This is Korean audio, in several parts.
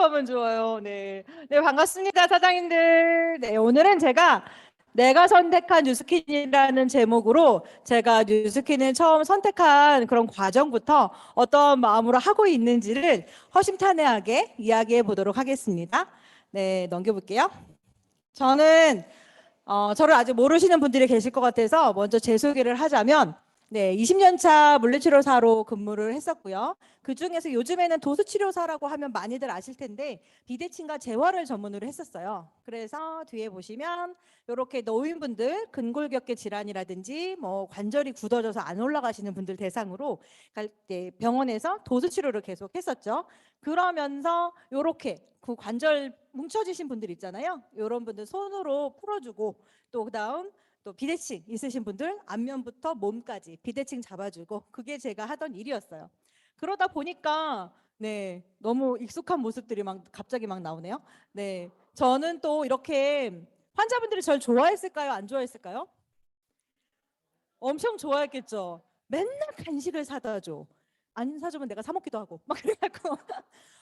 하면 좋아요. 네. 네, 반갑습니다, 사장님들. 네, 오늘은 제가 내가 선택한 뉴스킨이라는 제목으로 제가 뉴스킨을 처음 선택한 그런 과정부터 어떤 마음으로 하고 있는지를 허심탄회하게 이야기해 보도록 하겠습니다. 네, 넘겨볼게요. 저는 저를 아직 모르시는 분들이 계실 것 같아서 먼저 제 소개를 하자면, 네, 20년 차 물리치료사로 근무를 했었고요. 그 중에서 요즘에는 도수치료사라고 하면 많이들 아실 텐데 비대칭과 재활을 전문으로 했었어요. 그래서 뒤에 보시면 이렇게 노인분들 근골격계 질환이라든지 뭐 관절이 굳어져서 안 올라가시는 분들 대상으로 병원에서 도수치료를 계속 했었죠. 그러면서 이렇게 그 관절 뭉쳐지신 분들 있잖아요. 이런 분들 손으로 풀어주고, 또 그다음 또 비대칭 있으신 분들 안면부터 몸까지 비대칭 잡아주고, 그게 제가 하던 일이었어요. 그러다 보니까 네, 너무 익숙한 모습들이 막 갑자기 막 나오네요. 네, 저는 또 이렇게 환자분들이 저를 좋아했을까요? 안 좋아했을까요? 엄청 좋아했겠죠. 맨날 간식을 사다 줘. 안 사주면 내가 사 먹기도 하고 막 그래갖고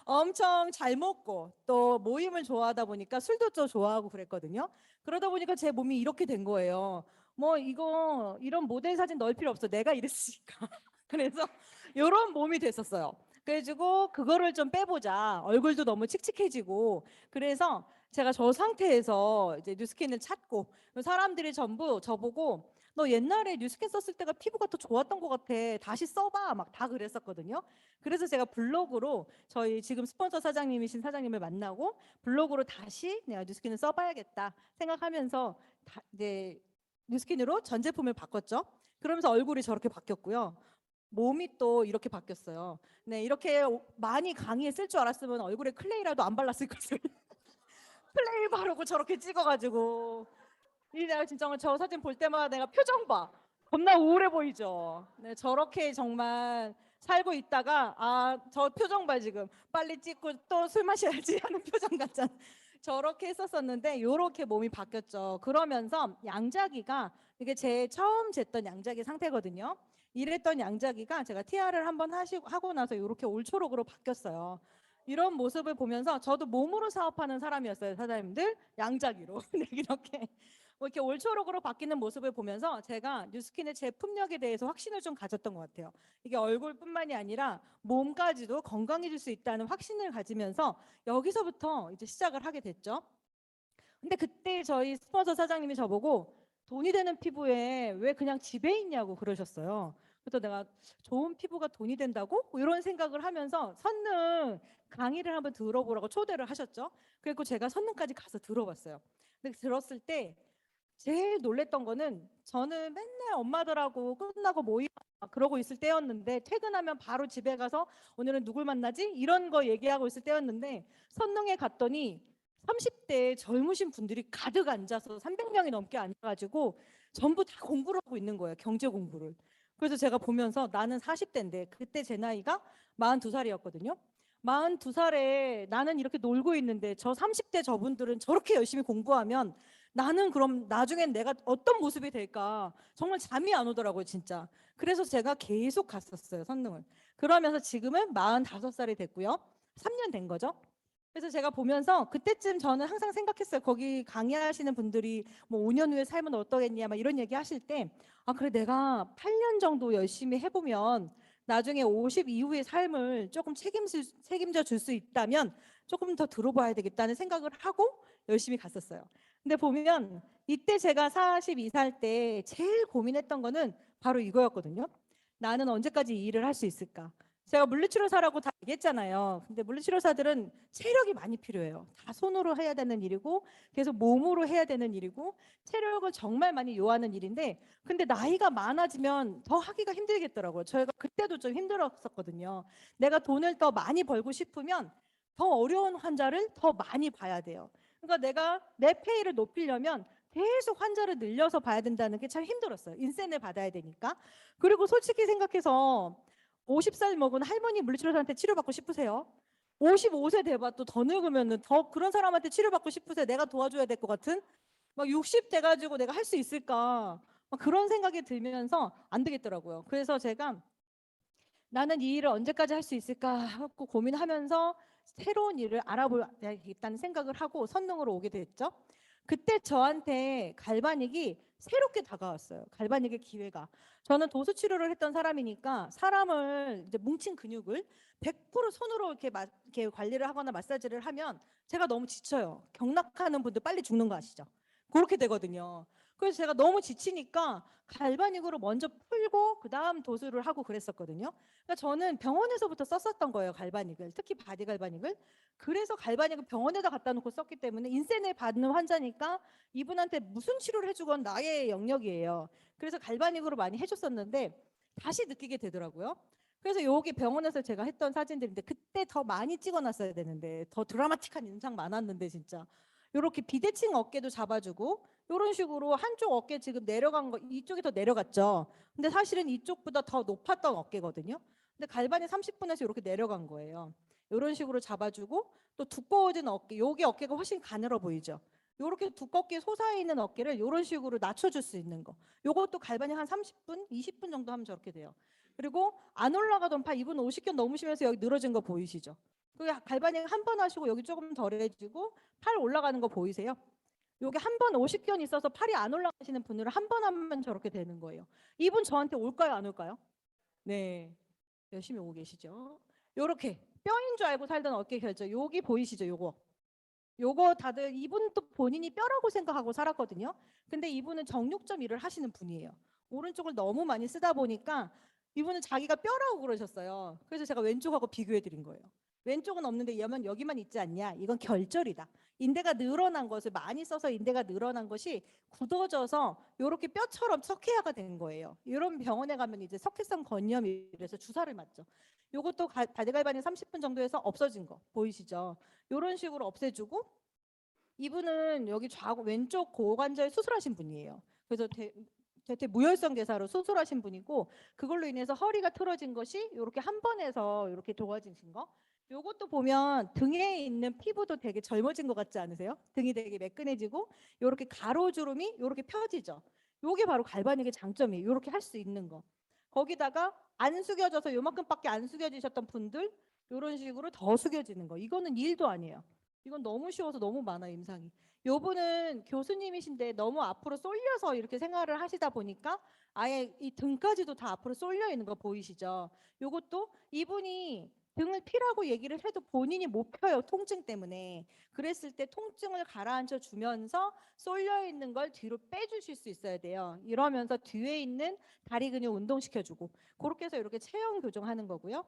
엄청 잘 먹고, 또 모임을 좋아하다 보니까 술도 좀 좋아하고 그랬거든요. 그러다 보니까 제 몸이 이렇게 된 거예요. 뭐 이거 이런 모델 사진 넣을 필요 없어, 내가 이랬으니까. 그래서 이런 몸이 됐었어요. 그래가지고 그거를 좀 빼보자. 얼굴도 너무 칙칙해지고. 그래서 제가 저 상태에서 이제 뉴스킨을 찾고, 사람들이 전부 저보고 너 옛날에 뉴스킨 썼을 때가 피부가 더 좋았던 것 같아, 다시 써봐, 막 다 그랬었거든요. 그래서 제가 블로그로 저희 지금 스폰서 사장님이신 사장님을 만나고 블로그로 다시 내가 뉴스킨을 써봐야겠다 생각하면서 이제 뉴스킨으로 전 제품을 바꿨죠. 그러면서 얼굴이 저렇게 바뀌었고요. 몸이 또 이렇게 바뀌었어요. 네, 이렇게 많이 강의에 쓸 줄 알았으면 얼굴에 클레이라도 안 발랐을 것을. 클레이 바르고 저렇게 찍어가지고, 이 내가 진짜 저 사진 볼 때마다 내가 표정 봐. 겁나 우울해 보이죠. 네, 저렇게 정말 살고 있다가 저 표정 봐 지금. 빨리 찍고 또 술 마셔야지 하는 표정 같잖아. 저렇게 했었었는데 요렇게 몸이 바뀌었죠. 그러면서 양자기가, 이게 제 처음 쟀던 양자기 상태거든요. 이랬던 양자기가 제가 TR을 한번 하고 나서 요렇게 올초록으로 바뀌었어요. 이런 모습을 보면서 저도 몸으로 사업하는 사람이었어요, 사장님들. 양자기로. 네, 이렇게 뭐 이렇게 올초록으로 바뀌는 모습을 보면서 제가 뉴스킨의 제품력에 대해서 확신을 좀 가졌던 것 같아요. 이게 얼굴뿐만이 아니라 몸까지도 건강해질 수 있다는 확신을 가지면서 여기서부터 이제 시작을 하게 됐죠. 근데 그때 저희 스폰서 사장님이 저보고 돈이 되는 피부에 왜 그냥 집에 있냐고 그러셨어요. 그래서 내가 좋은 피부가 돈이 된다고? 뭐 이런 생각을 하면서 선능 강의를 한번 들어보라고 초대를 하셨죠. 그리고 제가 선능까지 가서 들어봤어요. 근데 들었을 때 제일 놀랬던 거는, 저는 맨날 엄마들하고 끝나고 모임 그러고 있을 때였는데, 퇴근하면 바로 집에 가서 오늘은 누굴 만나지? 이런 거 얘기하고 있을 때였는데, 선릉에 갔더니 30대 젊으신 분들이 가득 앉아서 300명이 넘게 앉아가지고 전부 다 공부를 하고 있는 거예요. 경제 공부를. 그래서 제가 보면서 나는 40대인데 그때 제 나이가 42살이었거든요. 42살에 나는 이렇게 놀고 있는데 저 30대 저분들은 저렇게 열심히 공부하면 나는 그럼 나중엔 내가 어떤 모습이 될까 정말 잠이 안 오더라고요, 진짜. 그래서 제가 계속 갔었어요, 선능을. 그러면서 지금은 45살이 됐고요. 3년 된 거죠. 그래서 제가 보면서 그때쯤 저는 항상 생각했어요. 거기 강의하시는 분들이 뭐 5년 후에 삶은 어떠겠냐 막 이런 얘기 하실 때, 그래, 내가 8년 정도 열심히 해보면 나중에 50 이후의 삶을 조금 책임져 줄 수 있다면 조금 더 들어봐야 되겠다는 생각을 하고 열심히 갔었어요. 근데 보면 이때 제가 42살 때 제일 고민했던 거는 바로 이거였거든요. 나는 언제까지 이 일을 할 수 있을까? 제가 물리치료사라고 다 얘기했잖아요. 근데 물리치료사들은 체력이 많이 필요해요. 다 손으로 해야 되는 일이고 계속 몸으로 해야 되는 일이고 체력을 정말 많이 요하는 일인데, 근데 나이가 많아지면 더 하기가 힘들겠더라고요. 저희가 그때도 좀 힘들었었거든요. 내가 돈을 더 많이 벌고 싶으면 더 어려운 환자를 더 많이 봐야 돼요. 그러니까 내가 내 페이를 높이려면 계속 환자를 늘려서 봐야 된다는 게 참 힘들었어요. 인센을 받아야 되니까. 그리고 솔직히 생각해서 50살 먹은 할머니 물리치료사한테 치료받고 싶으세요? 55세 돼봐도 더 늙으면 더 그런 사람한테 치료받고 싶으세요? 내가 도와줘야 될 것 같은? 막 60 돼가지고 내가 할 수 있을까? 막 그런 생각이 들면서 안 되겠더라고요. 그래서 제가 나는 이 일을 언제까지 할 수 있을까 하고 고민하면서 새로운 일을 알아보겠다는 생각을 하고 선릉으로 오게 됐죠. 그때 저한테 갈바닉이 새롭게 다가왔어요. 갈바닉의 기회가. 저는 도수 치료를 했던 사람이니까 사람을 이제 뭉친 근육을 100% 손으로 이렇게 관리를 하거나 마사지를 하면 제가 너무 지쳐요. 경락하는 분들 빨리 죽는 거 아시죠? 그렇게 되거든요. 그래서 제가 너무 지치니까 갈바닉으로 먼저 풀고 그 다음 도수를 하고 그랬었거든요. 그러니까 저는 병원에서부터 썼었던 거예요. 갈바닉을. 특히 바디 갈바닉을. 그래서 갈바닉을 병원에다 갖다 놓고 썼기 때문에 인센을 받는 환자니까 이분한테 무슨 치료를 해주건 나의 영역이에요. 그래서 갈바닉으로 많이 해줬었는데 다시 느끼게 되더라고요. 그래서 여기 병원에서 제가 했던 사진들인데 그때 더 많이 찍어놨어야 되는데 더 드라마틱한 인상 많았는데 진짜 이렇게 비대칭 어깨도 잡아주고 이런 식으로 한쪽 어깨 지금 내려간 거 이쪽이 더 내려갔죠. 근데 사실은 이쪽보다 더 높았던 어깨거든요. 근데 갈바닉 30분에서 이렇게 내려간 거예요. 이런 식으로 잡아주고 또 두꺼워진 어깨, 여기 어깨가 훨씬 가늘어 보이죠. 이렇게 두껍게 솟아있는 어깨를 이런 식으로 낮춰줄 수 있는 거. 요것도 갈바닉 한 30분, 20분 정도 하면 저렇게 돼요. 그리고 안 올라가던 팔, 이분 50견 넘으시면서 여기 늘어진 거 보이시죠? 그 갈바닉 한 번 하시고 여기 조금 덜해지고 팔 올라가는 거 보이세요? 여기 한 번 50견 있어서 팔이 안 올라가시는 분들은 한 번 하면 저렇게 되는 거예요. 이분 저한테 올까요, 안 올까요? 네, 열심히 오고 계시죠. 요렇게 뼈인 줄 알고 살던 어깨 결절, 여기 보이시죠? 요거 다들 이분도 본인이 뼈라고 생각하고 살았거든요. 근데 이분은 정육점 일을 하시는 분이에요. 오른쪽을 너무 많이 쓰다 보니까 이분은 자기가 뼈라고 그러셨어요. 그래서 제가 왼쪽하고 비교해 드린 거예요. 왼쪽은 없는데 여기만 있지 않냐? 이건 결절이다. 인대가 늘어난 것을 많이 써서 인대가 늘어난 것이 굳어져서 이렇게 뼈처럼 석회화가 된 거예요. 이런 병원에 가면 이제 석회성 건염이라서 주사를 맞죠. 요것도 바디갈바닉 30분 정도 해서 없어진 거 보이시죠? 이런 식으로 없애주고 이분은 여기 왼쪽 고관절 수술하신 분이에요. 그래서 대퇴 무혈성 괴사로 수술하신 분이고 그걸로 인해서 허리가 틀어진 것이 이렇게 한 번에서 이렇게 도와지신 거. 요것도 보면 등에 있는 피부도 되게 젊어진 것 같지 않으세요? 등이 되게 매끈해지고 이렇게 가로주름이 이렇게 펴지죠. 요게 바로 갈바닉의 장점이에요. 이렇게 할 수 있는 거. 거기다가 안 숙여져서 요만큼밖에 안 숙여지셨던 분들 이런 식으로 더 숙여지는 거. 이거는 일도 아니에요. 이건 너무 쉬워서 너무 많아요, 임상이. 요분은 교수님이신데 너무 앞으로 쏠려서 이렇게 생활을 하시다 보니까 아예 이 등까지도 다 앞으로 쏠려 있는 거 보이시죠? 요것도 이분이 등을 피라고 얘기를 해도 본인이 못 펴요, 통증 때문에. 그랬을 때 통증을 가라앉혀 주면서 쏠려 있는 걸 뒤로 빼주실 수 있어야 돼요. 이러면서 뒤에 있는 다리 근육 운동시켜주고 그렇게 해서 이렇게 체형 교정하는 거고요.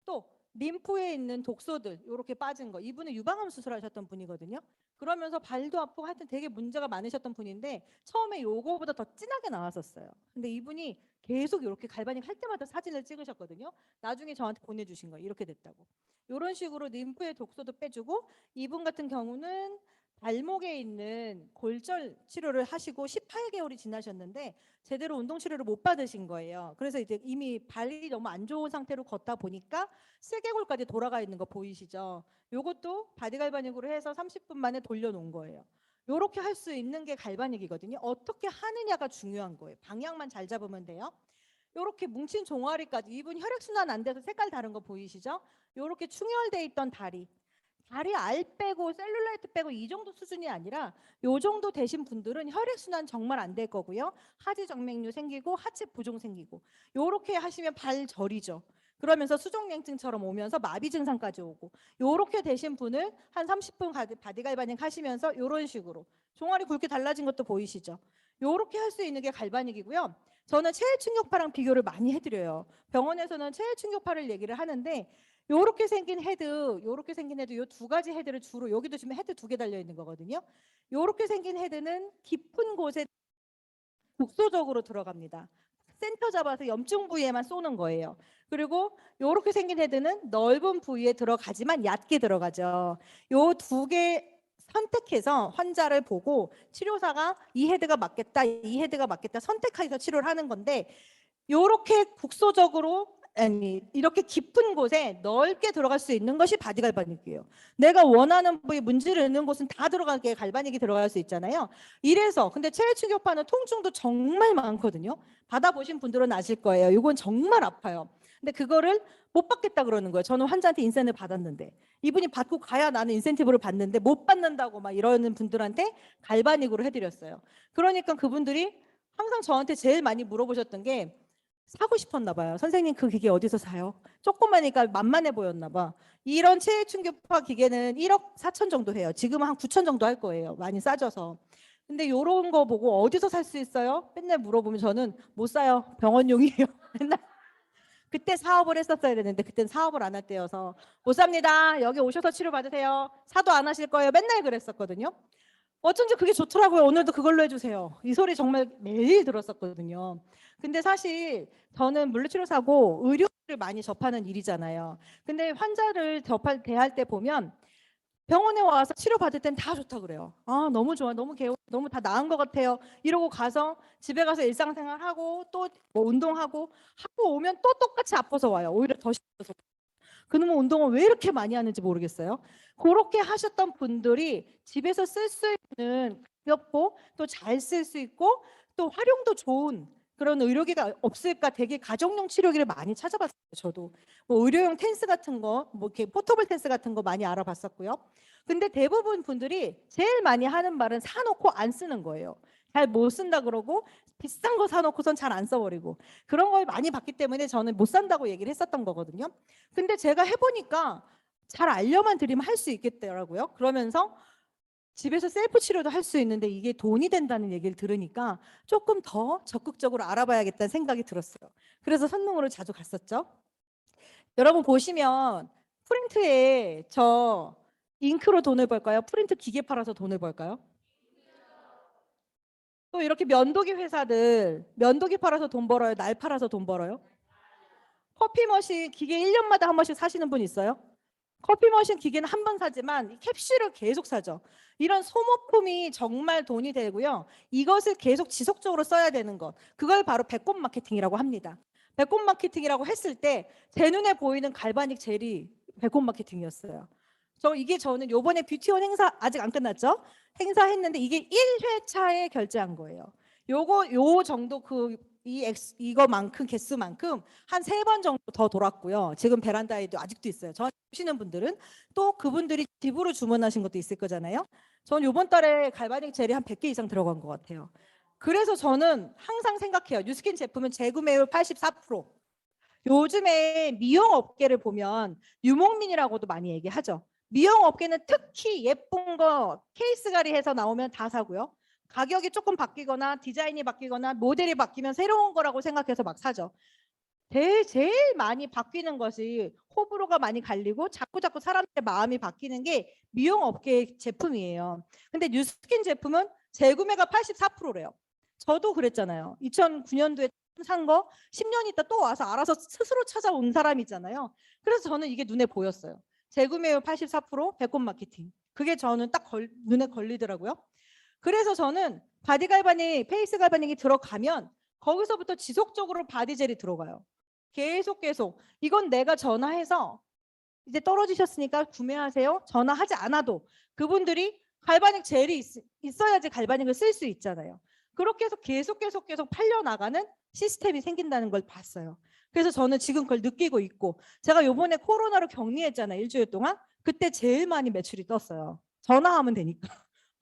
또 림프에 있는 독소들 이렇게 빠진 거. 이분은 유방암 수술하셨던 분이거든요. 그러면서 발도 아프고 하여튼 되게 문제가 많으셨던 분인데 처음에 요거보다 더 진하게 나왔었어요. 근데 이분이 계속 이렇게 갈바닉 할 때마다 사진을 찍으셨거든요. 나중에 저한테 보내주신 거예요. 이렇게 됐다고. 이런 식으로 림프의 독소도 빼주고 이분 같은 경우는 발목에 있는 골절 치료를 하시고 18개월이 지나셨는데 제대로 운동 치료를 못 받으신 거예요. 그래서 이제 이미 발이 너무 안 좋은 상태로 걷다 보니까 슬개골까지 돌아가 있는 거 보이시죠? 요것도 바디 갈바닉으로 해서 30분 만에 돌려놓은 거예요. 요렇게 할 수 있는 게 갈바닉이거든요. 어떻게 하느냐가 중요한 거예요. 방향만 잘 잡으면 돼요. 요렇게 뭉친 종아리까지 이분 혈액순환 안 돼서 색깔 다른 거 보이시죠? 요렇게 충혈돼 있던 다리 알 빼고 셀룰라이트 빼고 이 정도 수준이 아니라 요 정도 되신 분들은 혈액순환 정말 안 될 거고요. 하지정맥류 생기고 하체 부종 생기고 요렇게 하시면 발 저리죠. 그러면서 수족냉증처럼 오면서 마비 증상까지 오고 요렇게 되신 분을 한 30분 바디 갈바닉 하시면서 요런 식으로 종아리 굵게 달라진 것도 보이시죠. 요렇게 할 수 있는 게 갈바닉이고요. 저는 체해 충격파랑 비교를 많이 해드려요. 병원에서는 체해 충격파를 얘기를 하는데 요렇게 생긴 헤드, 요렇게 생긴 헤드, 요 두 가지 헤드를 주로 여기도 지금 헤드 2개 달려 있는 거거든요. 요렇게 생긴 헤드는 깊은 곳에 독소적으로 들어갑니다. 센터 잡아서 염증 부위에만 쏘는 거예요. 그리고 요렇게 생긴 헤드는 넓은 부위에 들어가지만 얕게 들어가죠. 요 두 개 선택해서 환자를 보고 치료사가 이 헤드가 맞겠다, 이 헤드가 맞겠다 선택해서 치료를 하는 건데 요렇게 국소적으로 아니 이렇게 깊은 곳에 넓게 들어갈 수 있는 것이 바디 갈바닉이에요. 내가 원하는 부위 문제를 있는 곳은 다 들어가게 갈바닉이 들어갈 수 있잖아요. 이래서 근데 체해 충격파는 통증도 정말 많거든요. 받아보신 분들은 아실 거예요. 이건 정말 아파요. 근데 그거를 못 받겠다 그러는 거예요. 저는 환자한테 인센을 받았는데 이분이 받고 가야 나는 인센티브를 받는데 못 받는다고 막 이러는 분들한테 갈바닉으로 해드렸어요. 그러니까 그분들이 항상 저한테 제일 많이 물어보셨던 게 사고 싶었나 봐요. 선생님 그 기계 어디서 사요? 조그마니까 만만해 보였나 봐. 이런 체외 충격파 기계는 1억 4천 정도 해요. 지금은 한 9천 정도 할 거예요. 많이 싸져서. 근데 이런 거 보고 어디서 살 수 있어요? 맨날 물어보면 저는 못 사요. 병원용이에요. 맨날 그때 사업을 했었어야 되는데 그때는 사업을 안 할 때여서 못 삽니다. 여기 오셔서 치료 받으세요. 사도 안 하실 거예요. 맨날 그랬었거든요. 어쩐지 그게 좋더라고요. 오늘도 그걸로 해주세요. 이 소리 정말 매일 들었었거든요. 근데 사실 저는 물리치료사고 의료를 많이 접하는 일이잖아요. 근데 환자를 대할 때 보면 병원에 와서 치료받을 땐 다 좋다 그래요. 아 너무 좋아, 너무 개운, 너무 다 나은 것 같아요. 이러고 가서 집에 가서 일상생활하고 또 뭐 운동하고 하고 오면 또 똑같이 아파서 와요. 오히려 더 싫어서. 그놈의 운동을 왜 이렇게 많이 하는지 모르겠어요. 그렇게 하셨던 분들이 집에서 쓸 수 있는 가볍고 또 잘 쓸 수 있고 또 활용도 좋은 그런 의료기가 없을까 되게 가정용 치료기를 많이 찾아봤어요. 저도 뭐 의료용 텐스 같은 거, 뭐 이렇게 포터블 텐스 같은 거 많이 알아봤었고요. 근데 대부분 분들이 제일 많이 하는 말은 사놓고 안 쓰는 거예요. 잘 못 쓴다 그러고 비싼 거 사놓고선 잘 안 써버리고 그런 걸 많이 봤기 때문에 저는 못 산다고 얘기를 했었던 거거든요. 근데 제가 해보니까 잘 알려만 드리면 할 수 있겠더라고요. 그러면서 집에서 셀프 치료도 할 수 있는데 이게 돈이 된다는 얘기를 들으니까 조금 더 적극적으로 알아봐야겠다는 생각이 들었어요. 그래서 선릉으로 자주 갔었죠. 여러분 보시면 프린트에 저 잉크로 돈을 벌까요? 프린트 기계 팔아서 돈을 벌까요? 또 이렇게 면도기 회사들 면도기 팔아서 돈 벌어요? 날 팔아서 돈 벌어요? 커피 머신 기계 1년마다 한 번씩 사시는 분 있어요? 커피 머신 기계는 한 번 사지만 캡슐을 계속 사죠. 이런 소모품이 정말 돈이 되고요. 이것을 계속 지속적으로 써야 되는 것. 그걸 바로 배꼽 마케팅이라고 합니다. 배꼽 마케팅이라고 했을 때 제 눈에 보이는 갈바닉 젤이 배꼽 마케팅이었어요. 이게 저는 요번에 뷰티원 행사 아직 안 끝났죠? 행사했는데 이게 1회차에 결제한 거예요. 요 정도 이거만큼 개수만큼 한 3번 정도 더 돌았고요. 지금 베란다에도 아직도 있어요. 저 오시는 분들은 또 그분들이 집으로 주문하신 것도 있을 거잖아요. 전 이번 달에 갈바닉 젤이 한 100개 이상 들어간 것 같아요. 그래서 저는 항상 생각해요. 뉴스킨 제품은 재구매율 84%. 요즘에 미용 업계를 보면 유목민이라고도 많이 얘기하죠. 미용 업계는 특히 예쁜 거 케이스 가리해서 나오면 다 사고요. 가격이 조금 바뀌거나 디자인이 바뀌거나 모델이 바뀌면 새로운 거라고 생각해서 막 사죠. 제일 많이 바뀌는 것이 호불호가 많이 갈리고 자꾸자꾸 사람들의 마음이 바뀌는 게 미용 업계 제품이에요. 근데 뉴스킨 제품은 재구매가 84%래요. 저도 그랬잖아요. 2009년도에 산 거 10년 있다 또 와서 알아서 스스로 찾아온 사람이잖아요. 그래서 저는 이게 눈에 보였어요. 재구매율 84%, 배꼽 마케팅. 그게 저는 딱 눈에 걸리더라고요. 그래서 저는 바디 갈바닉, 페이스 갈바닉이 들어가면 거기서부터 지속적으로 바디젤이 들어가요. 계속. 이건 내가 전화해서 이제 떨어지셨으니까 구매하세요. 전화하지 않아도 그분들이 갈바닉 젤이 있어야지 갈바닉을 쓸 수 있잖아요. 그렇게 해서 계속 팔려나가는 시스템이 생긴다는 걸 봤어요. 그래서 저는 지금 그걸 느끼고 있고 제가 요번에 코로나로 격리했잖아요. 일주일 동안. 그때 제일 많이 매출이 떴어요. 전화하면 되니까.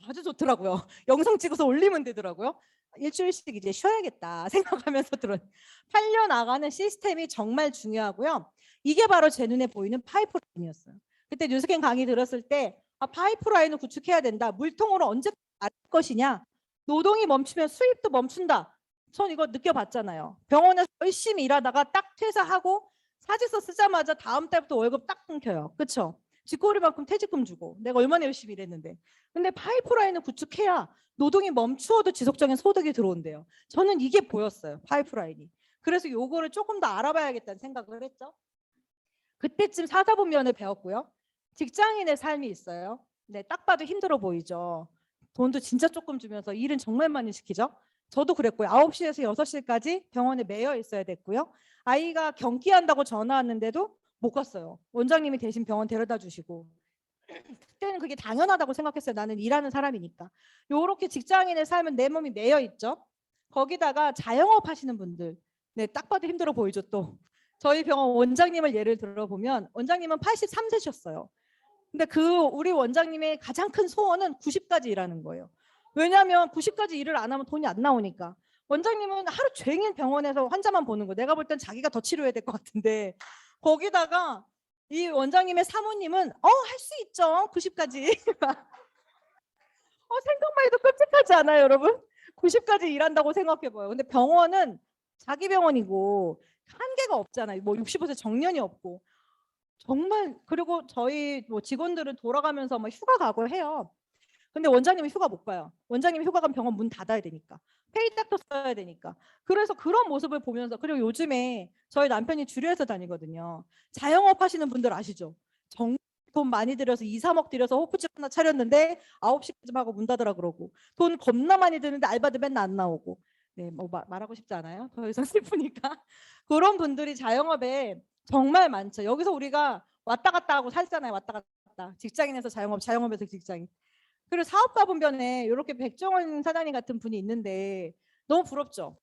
아주 좋더라고요. 영상 찍어서 올리면 되더라고요. 일주일씩 이제 쉬어야겠다 생각하면서 팔려나가는 시스템이 정말 중요하고요. 이게 바로 제 눈에 보이는 파이프라인이었어요. 그때 뉴스캔 강의 들었을 때 파이프라인을 구축해야 된다. 물통으로 언제 알 것이냐. 노동이 멈추면 수입도 멈춘다. 전 이거 느껴봤잖아요. 병원에서 열심히 일하다가 딱 퇴사하고 사직서 쓰자마자 다음 달부터 월급 딱 끊겨요. 그렇죠? 쥐꼬리만큼 퇴직금 주고 내가 얼마나 열심히 일했는데. 근데 파이프라인을 구축해야 노동이 멈추어도 지속적인 소득이 들어온대요. 저는 이게 보였어요. 파이프라인이. 그래서 요거를 조금 더 알아봐야겠다는 생각을 했죠. 그때쯤 사사분면을 배웠고요. 직장인의 삶이 있어요. 네, 딱 봐도 힘들어 보이죠. 돈도 진짜 조금 주면서 일은 정말 많이 시키죠. 저도 그랬고요. 9시에서 6시까지 병원에 매여 있어야 됐고요. 아이가 경기한다고 전화 왔는데도 못 갔어요. 원장님이 대신 병원 데려다 주시고. 그때는 그게 당연하다고 생각했어요. 나는 일하는 사람이니까. 요렇게 직장인의 삶은 내 몸이 매여 있죠. 거기다가 자영업 하시는 분들. 네, 딱 봐도 힘들어 보이죠 또. 저희 병원 원장님을 예를 들어보면 원장님은 83세셨어요. 근데 우리 원장님의 가장 큰 소원은 90까지 일하는 거예요. 왜냐하면 90까지 일을 안 하면 돈이 안 나오니까. 원장님은 하루 종일 병원에서 환자만 보는 거. 내가 볼 땐 자기가 더 치료해야 될 것 같은데 거기다가 이 원장님의 사모님은 할 수 있죠. 90까지. 생각만 해도 끔찍하지 않아요, 여러분? 90까지 일한다고 생각해봐요. 근데 병원은 자기 병원이고 한계가 없잖아요. 뭐 65세 정년이 없고. 정말 그리고 저희 뭐 직원들은 돌아가면서 뭐 휴가 가고 해요. 근데 원장님이 휴가 못 가요. 원장님이 휴가 가면 병원 문 닫아야 되니까. 페이닥터 써야 되니까. 그래서 그런 모습을 보면서 그리고 요즘에 저희 남편이 주류회사 다니거든요. 자영업 하시는 분들 아시죠? 정말 돈 많이 들여서 2, 3억 들여서 호프집 하나 차렸는데 9시까지 하고 문 닫으라 그러고 돈 겁나 많이 드는데 알바도 맨날 안 나오고. 네, 뭐 말하고 싶지 않아요. 더 이상 슬프니까. 그런 분들이 자영업에 정말 많죠. 여기서 우리가 왔다 갔다 하고 살잖아요. 왔다 갔다. 직장인에서 자영업, 자영업에서 직장인. 그리고 사업가 분변에 이렇게 백종원 사장님 같은 분이 있는데 너무 부럽죠.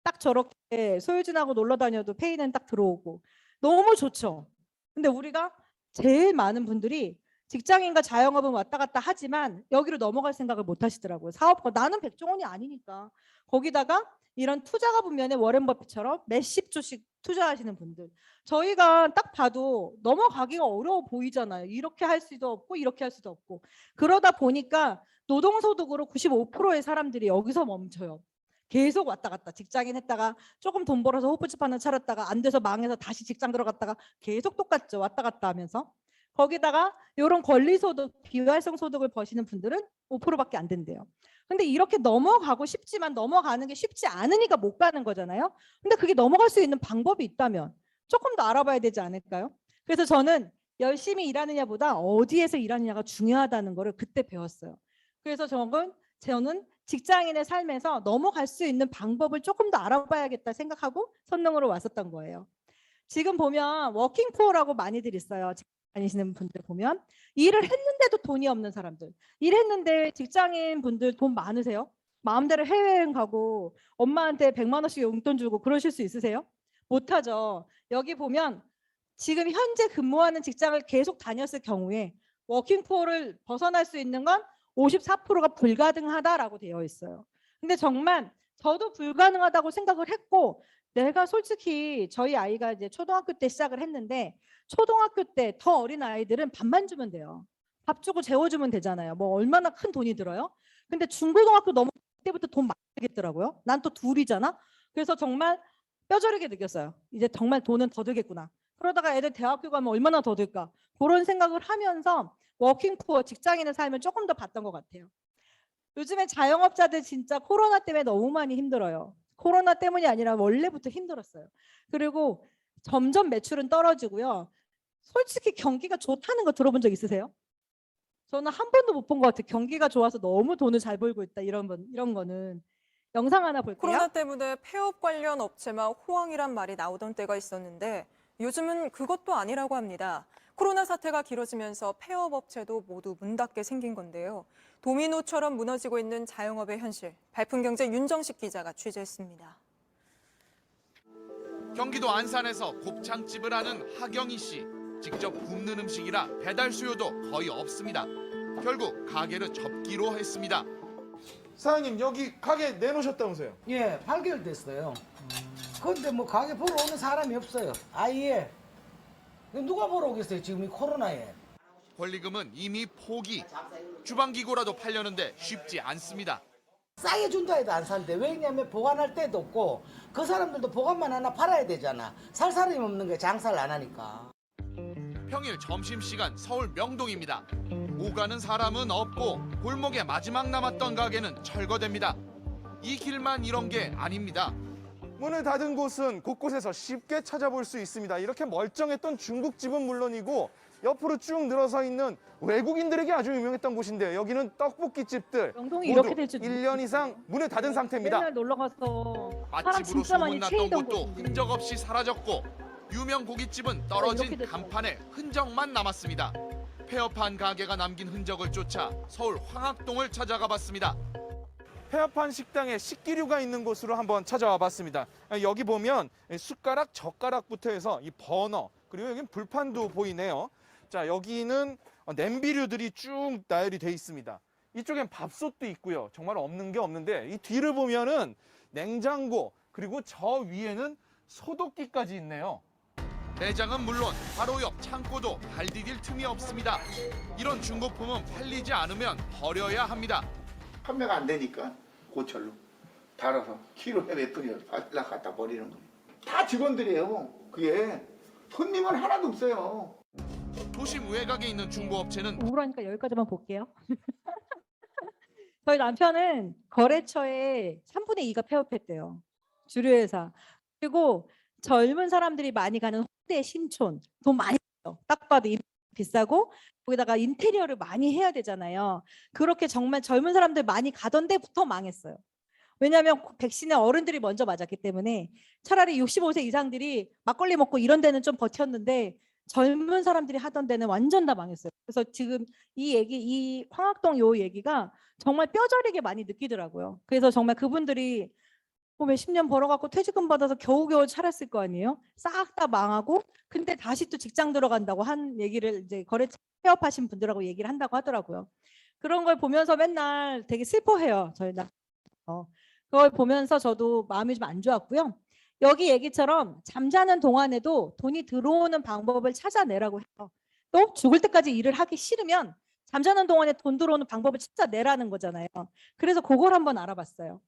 딱 저렇게 소유진하고 놀러 다녀도 페이는 딱 들어오고 너무 좋죠. 근데 우리가 제일 많은 분들이 직장인과 자영업은 왔다 갔다 하지만 여기로 넘어갈 생각을 못 하시더라고요. 사업가 나는 백종원이 아니니까. 거기다가 이런 투자가 분면에 워렌 버핏처럼 몇십 조씩 투자하시는 분들. 저희가 딱 봐도 넘어가기가 어려워 보이잖아요. 이렇게 할 수도 없고 이렇게 할 수도 없고. 그러다 보니까 노동소득으로 95%의 사람들이 여기서 멈춰요. 계속 왔다 갔다 직장인 했다가 조금 돈 벌어서 호프집 하나 차렸다가 안 돼서 망해서 다시 직장 들어갔다가 계속 똑같죠. 왔다 갔다 하면서. 거기다가 이런 권리소득, 비활성소득을 버시는 분들은 5%밖에 안 된대요. 근데 이렇게 넘어가고 싶지만 넘어가는 게 쉽지 않으니까 못 가는 거잖아요. 근데 그게 넘어갈 수 있는 방법이 있다면 조금 더 알아봐야 되지 않을까요? 그래서 저는 열심히 일하느냐보다 어디에서 일하느냐가 중요하다는 거를 그때 배웠어요. 그래서 저는 직장인의 삶에서 넘어갈 수 있는 방법을 조금 더 알아봐야겠다 생각하고 선릉으로 왔었던 거예요. 지금 보면 워킹푸어라고 많이들 있어요. 다니시는 분들 보면 일을 했는데도 돈이 없는 사람들. 일했는데 직장인 분들 돈 많으세요? 마음대로 해외여행 가고 엄마한테 100만 원씩 용돈 주고 그러실 수 있으세요? 못하죠. 여기 보면 지금 현재 근무하는 직장을 계속 다녔을 경우에 워킹푸어를 벗어날 수 있는 건 54%가 불가능하다라고 되어 있어요. 근데 정말 저도 불가능하다고 생각을 했고 내가 솔직히 저희 아이가 이제 초등학교 때 시작을 했는데 초등학교 때 더 어린 아이들은 밥만 주면 돼요. 밥 주고 재워주면 되잖아요. 뭐 얼마나 큰 돈이 들어요? 근데 중고등학교 넘을 때부터 돈 많이 들겠더라고요. 난 또 둘이잖아. 그래서 정말 뼈저리게 느꼈어요. 이제 정말 돈은 더 들겠구나. 그러다가 애들 대학교 가면 얼마나 더 들까? 그런 생각을 하면서 워킹푸어 직장인의 삶을 조금 더 봤던 것 같아요. 요즘에 자영업자들 진짜 코로나 때문에 너무 많이 힘들어요. 코로나 때문이 아니라 원래부터 힘들었어요. 그리고 점점 매출은 떨어지고요. 솔직히 경기가 좋다는 거 들어본 적 있으세요? 저는 한 번도 못 본 것 같아요. 경기가 좋아서 너무 돈을 잘 벌고 있다 이런 거는. 영상 하나 볼게요. 코로나 때문에 폐업 관련 업체만 호황이란 말이 나오던 때가 있었는데 요즘은 그것도 아니라고 합니다. 코로나 사태가 길어지면서 폐업 업체도 모두 문 닫게 생긴 건데요. 도미노처럼 무너지고 있는 자영업의 현실, 발품경제 윤정식 기자가 취재했습니다. 경기도 안산에서 곱창집을 하는 하경희 씨. 직접 굽는 음식이라 배달 수요도 거의 없습니다. 결국 가게를 접기로 했습니다. 사장님 여기 가게 내놓으셨다면서요? 예, 8개월 됐어요. 그런데 뭐 가게 보러 오는 사람이 없어요. 아예. 누가 보러 오겠어요, 지금 이 코로나에. 권리금은 이미 포기. 주방기구라도 팔려는데 쉽지 않습니다. 싸게 준다 해도 안 산대. 왜냐면 보관할 데도 없고 그 사람들도 보관만 하나 팔아야 되잖아. 살 사람이 없는 게 장사를 안 하니까. 평일 점심시간 서울 명동입니다. 오가는 사람은 없고 골목에 마지막 남았던 가게는 철거됩니다. 이 길만 이런 게 아닙니다. 문을 닫은 곳은 곳곳에서 쉽게 찾아볼 수 있습니다. 이렇게 멀쩡했던 중국집은 물론이고 옆으로 쭉 늘어서 있는 외국인들에게 아주 유명했던 곳인데요. 여기는 떡볶이집들 명동이 모두 이렇게 될 줄 1년 이상 문을 닫은 상태입니다. 맨날 놀러 가서 사람 맛집으로 진짜 많이 소문났던 체이던 곳도 곳인데. 흔적 없이 사라졌고 유명 고깃집은 떨어진 이렇게 됐어요. 간판에 흔적만 남았습니다. 폐업한 가게가 남긴 흔적을 쫓아 서울 황학동을 찾아가 봤습니다. 폐업한 식당에 식기류가 있는 곳으로 한번 찾아와 봤습니다. 여기 보면 숟가락, 젓가락부터 해서 이 버너, 그리고 여기 불판도 보이네요. 자, 여기는 냄비류들이 쭉 나열이 돼 있습니다. 이쪽엔 밥솥도 있고요. 정말 없는 게 없는데 이 뒤를 보면은 냉장고, 그리고 저 위에는 소독기까지 있네요. 매장은 물론 바로 옆 창고도 발 디딜 틈이 없습니다. 이런 중고품은 팔리지 않으면 버려야 합니다. 판매가 안 되니까 고철로 달아서 키로에 몇 분이라도 갖다 버리는 거예요. 다 직원들이에요. 그게 손님은 하나도 없어요. 도심 외곽에 있는 중고업체는 우울하니까 여기까지만 볼게요. 저희 남편은 거래처에 3분의 2가 폐업했대요. 주류회사. 그리고 젊은 사람들이 많이 가는 홍대 신촌 돈 많이 써요. 딱 봐도 비싸고 거기다가 인테리어를 많이 해야 되잖아요. 그렇게 정말 젊은 사람들 많이 가던 데부터 망했어요. 왜냐하면 백신에 어른들이 먼저 맞았기 때문에 차라리 65세 이상들이 막걸리 먹고 이런 데는 좀 버텼는데 젊은 사람들이 하던 데는 완전 다 망했어요. 그래서 지금 이 황학동 요 얘기가 정말 뼈저리게 많이 느끼더라고요. 그래서 정말 그분들이 몇십 년 벌어갖고 퇴직금 받아서 겨우겨우 차렸을 거 아니에요? 싹 다 망하고 근데 다시 또 직장 들어간다고 한 얘기를 이제 거래처 폐업하신 분들하고 얘기를 한다고 하더라고요. 그런 걸 보면서 맨날 되게 슬퍼해요. 저희 그걸 보면서 저도 마음이 좀 안 좋았고요. 여기 얘기처럼 잠자는 동안에도 돈이 들어오는 방법을 찾아내라고 해요. 또 죽을 때까지 일을 하기 싫으면 잠자는 동안에 돈 들어오는 방법을 찾아내라는 거잖아요. 그래서 그걸 한번 알아봤어요.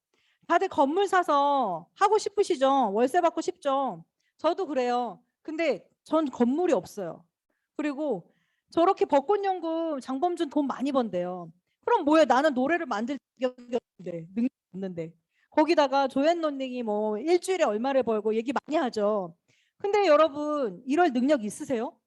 다들 건물 사서 하고 싶으시죠? 월세 받고 싶죠? 저도 그래요. 근데 전 건물이 없어요. 그리고 저렇게 벚꽃연금 장범준 돈 많이 번대요. 그럼 뭐야? 나는 노래를 만들 능력이 없는데. 거기다가 조앤런닝이 뭐 일주일에 얼마를 벌고 얘기 많이 하죠. 근데 여러분 이럴 능력 있으세요?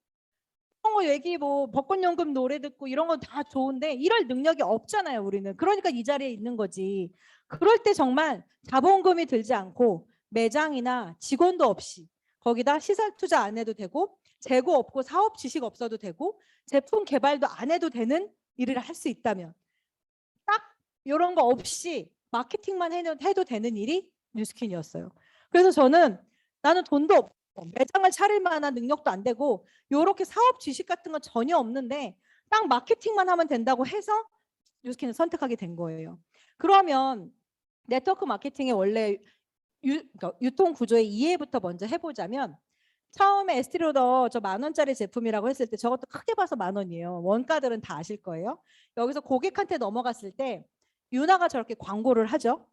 이런 거 얘기 뭐 벚꽃연금 노래 듣고 이런 건 다 좋은데 이럴 능력이 없잖아요, 우리는. 그러니까 이 자리에 있는 거지. 그럴 때 정말 자본금이 들지 않고 매장이나 직원도 없이 거기다 시설 투자 안 해도 되고 재고 없고 사업 지식 없어도 되고 제품 개발도 안 해도 되는 일을 할 수 있다면 딱 이런 거 없이 마케팅만 해도 되는 일이 뉴스킨이었어요. 그래서 저는 나는 돈도 없고 매장을 차릴 만한 능력도 안 되고 이렇게 사업 지식 같은 건 전혀 없는데 딱 마케팅만 하면 된다고 해서 뉴스킨을 선택하게 된 거예요. 그러면 네트워크 마케팅의 원래 유통 구조의 이해부터 먼저 해보자면 처음에 에스티로더 저 10,000원짜리 제품이라고 했을 때 저것도 크게 봐서 10,000원이에요. 원가들은 다 아실 거예요. 여기서 고객한테 넘어갔을 때 유나가 저렇게 광고를 하죠.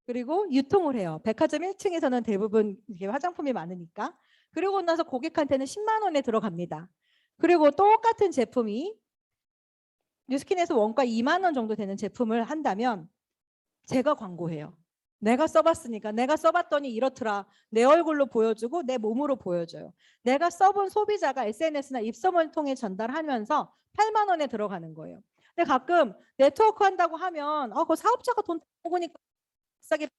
그리고 유통을 해요. 백화점 1층에서는 대부분 이렇게 화장품이 많으니까. 그리고 나서 고객한테는 10만 원에 들어갑니다. 그리고 똑같은 제품이 뉴스킨에서 원가 2만 원 정도 되는 제품을 한다면 제가 광고해요. 내가 써봤으니까 내가 써봤더니 이렇더라. 내 얼굴로 보여주고 내 몸으로 보여줘요. 내가 써본 소비자가 SNS나 입소문을 통해 전달하면서 8만 원에 들어가는 거예요. 근데 가끔 네트워크 한다고 하면 그 사업자가 돈 먹으니까 싸게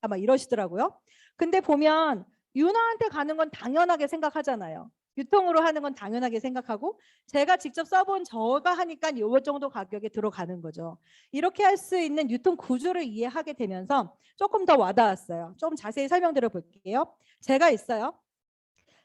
막 이러시더라고요. 근데 보면 유나한테 가는 건 당연하게 생각하잖아요. 유통으로 하는 건 당연하게 생각하고 제가 직접 써본 저가 하니까 이 정도 가격에 들어가는 거죠. 이렇게 할 수 있는 유통 구조를 이해하게 되면서 조금 더 와닿았어요. 좀 자세히 설명드려 볼게요. 제가 있어요.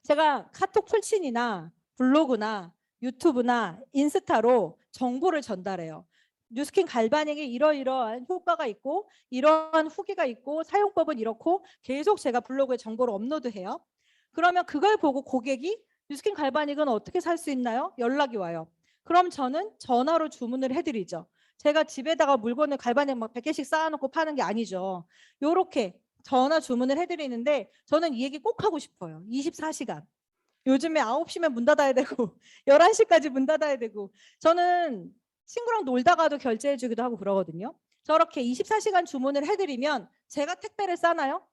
제가 카톡 풀친이나 블로그나 유튜브나 인스타로 정보를 전달해요. 뉴스킨 갈바닉이 이러이러한 효과가 있고 이러한 후기가 있고 사용법은 이렇고 계속 제가 블로그에 정보를 업로드해요. 그러면 그걸 보고 고객이 뉴스킨 갈바닉은 어떻게 살 수 있나요? 연락이 와요. 그럼 저는 전화로 주문을 해드리죠. 제가 집에다가 물건을 갈바닉 막 100개씩 쌓아놓고 파는 게 아니죠. 요렇게 전화 주문을 해드리는데 저는 이 얘기 꼭 하고 싶어요. 24시간. 요즘에 9시면 문 닫아야 되고 11시까지 문 닫아야 되고 저는 친구랑 놀다가도 결제해주기도 하고 그러거든요. 저렇게 24시간 주문을 해드리면 제가 택배를 싸나요?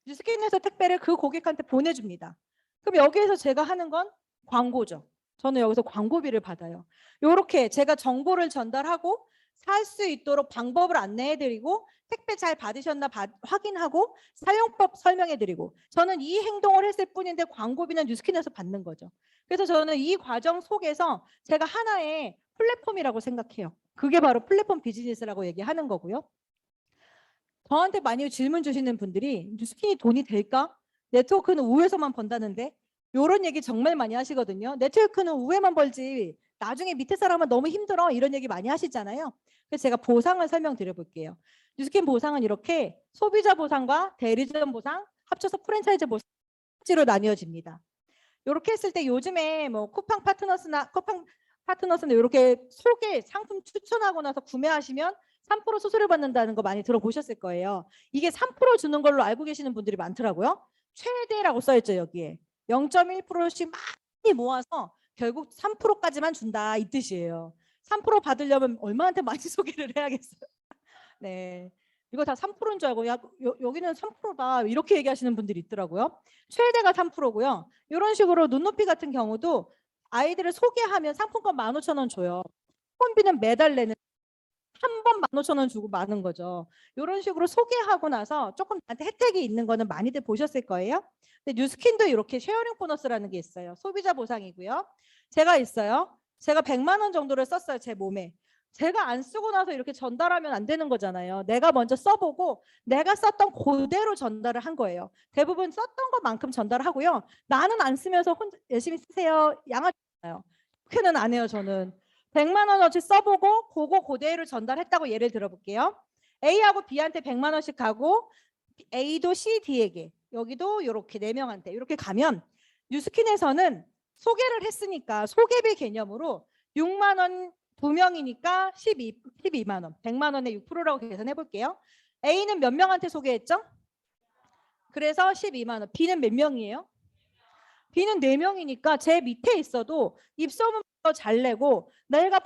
뉴스킨에서 택배를 그 고객한테 보내줍니다. 그럼 여기에서 제가 하는 건 광고죠. 저는 여기서 광고비를 받아요. 이렇게 제가 정보를 전달하고 살 수 있도록 방법을 안내해드리고 택배 잘 받으셨나 확인하고 사용법 설명해드리고 저는 이 행동을 했을 뿐인데 광고비는 뉴스킨에서 받는 거죠. 그래서 저는 이 과정 속에서 제가 하나의 플랫폼이라고 생각해요. 그게 바로 플랫폼 비즈니스라고 얘기하는 거고요. 저한테 많이 질문 주시는 분들이 뉴스킨이 돈이 될까? 네트워크는 우에서만 번다는데 이런 얘기 정말 많이 하시거든요. 네트워크는 우에만 벌지 나중에 밑에 사람은 너무 힘들어 이런 얘기 많이 하시잖아요. 그래서 제가 보상을 설명드려 볼게요. 뉴스킨 보상은 이렇게 소비자 보상과 대리점 보상 합쳐서 프랜차이즈 보상지로 나뉘어집니다. 이렇게 했을 때 요즘에 뭐 쿠팡 파트너스나 이렇게 소개 상품 추천하고 나서 구매하시면 3% 수수료 받는다는 거 많이 들어보셨을 거예요. 이게 3% 주는 걸로 알고 계시는 분들이 많더라고요. 최대라고 써있죠 여기에. 0.1%씩 많이 모아서 결국 3%까지만 준다 이 뜻이에요. 3% 받으려면 얼마한테 많이 소개를 해야겠어요. 네. 이거 다 3%인 줄 알고 여기는 3%다 이렇게 얘기하시는 분들이 있더라고요. 최대가 3%고요. 이런 식으로 눈높이 같은 경우도 아이들을 소개하면 상품권 15,000원 줘요. 폰비는 매달 내는 한 번 15,000원 주고 마는 거죠. 이런 식으로 소개하고 나서 조금 나한테 혜택이 있는 거는 많이들 보셨을 거예요. 근데 뉴스킨도 이렇게 쉐어링 보너스라는 게 있어요. 소비자 보상이고요. 제가 있어요. 제가 100만 원 정도를 썼어요. 제 몸에. 제가 안 쓰고 나서 이렇게 전달하면 안 되는 거잖아요. 내가 먼저 써보고 내가 썼던 그대로 전달을 한 거예요. 대부분 썼던 것만큼 전달하고요. 나는 안 쓰면서 혼자 열심히 쓰세요. 양아치잖아요. 그렇게는 안 해요. 저는. 100만 원어치 써보고 그거 그대로 전달했다고 예를 들어볼게요. A하고 B한테 100만 원씩 가고 A도 C, D에게 여기도 이렇게 4명한테 이렇게 가면 뉴스킨에서는 소개를 했으니까 소개비 개념으로 6만 원 2명이니까 12만 원 100만 원에 6%라고 계산해 볼게요. A는 몇 명한테 소개했죠? 그래서 12만 원. B는 몇 명이에요? B는 4명이니까 제 밑에 있어도 입소문 잘 내고 내가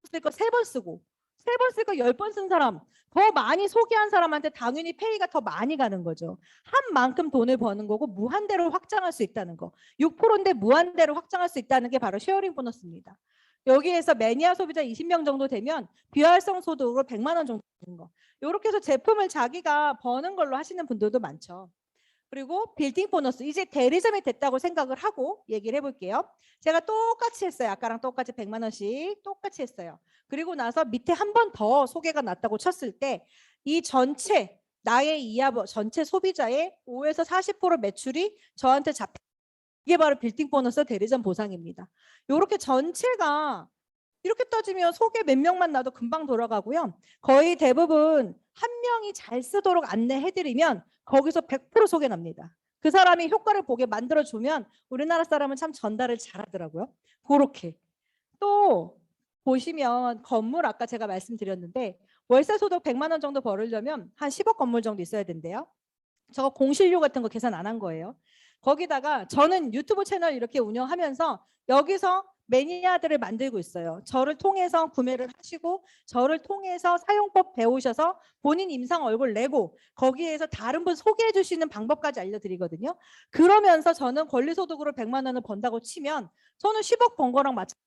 쓸 거 3번 쓰고 3번 쓸 거 10번 쓴 사람 더 많이 소개한 사람한테 당연히 페이가 더 많이 가는 거죠. 한 만큼 돈을 버는 거고 무한대로 확장할 수 있다는 거. 6%인데 무한대로 확장할 수 있다는 게 바로 쉐어링 보너스입니다. 여기에서 매니아 소비자 20명 정도 되면 비활성 소득으로 100만 원 정도 되는 거. 이렇게 해서 제품을 자기가 버는 걸로 하시는 분들도 많죠. 그리고 빌딩 보너스 이제 대리점이 됐다고 생각을 하고 얘기를 해볼게요. 제가 똑같이 했어요. 아까랑 똑같이 100만 원씩 똑같이 했어요. 그리고 나서 밑에 한 번 더 소개가 났다고 쳤을 때 이 전체 나의 이하 전체 소비자의 5에서 40% 매출이 저한테 잡혀 이게 바로 빌딩 보너스 대리점 보상입니다. 이렇게 전체가 이렇게 따지면 소개 몇 명만 나도 금방 돌아가고요. 거의 대부분 한 명이 잘 쓰도록 안내해드리면 거기서 100% 소개 납니다. 그 사람이 효과를 보게 만들어주면 우리나라 사람은 참 전달을 잘하더라고요. 그렇게. 또 보시면 건물 아까 제가 말씀드렸는데 월세 소득 100만 원 정도 벌으려면 한 10억 건물 정도 있어야 된대요. 저거 공실료 같은 거 계산 안 한 거예요. 거기다가 저는 유튜브 채널 이렇게 운영하면서 여기서 매니아들을 만들고 있어요. 저를 통해서 구매를 하시고 저를 통해서 사용법 배우셔서 본인 임상 얼굴 내고 거기에서 다른 분 소개해 주시는 방법까지 알려드리거든요. 그러면서 저는 권리소득으로 100만 원을 번다고 치면 저는 10억 번 거랑 마찬가지예요.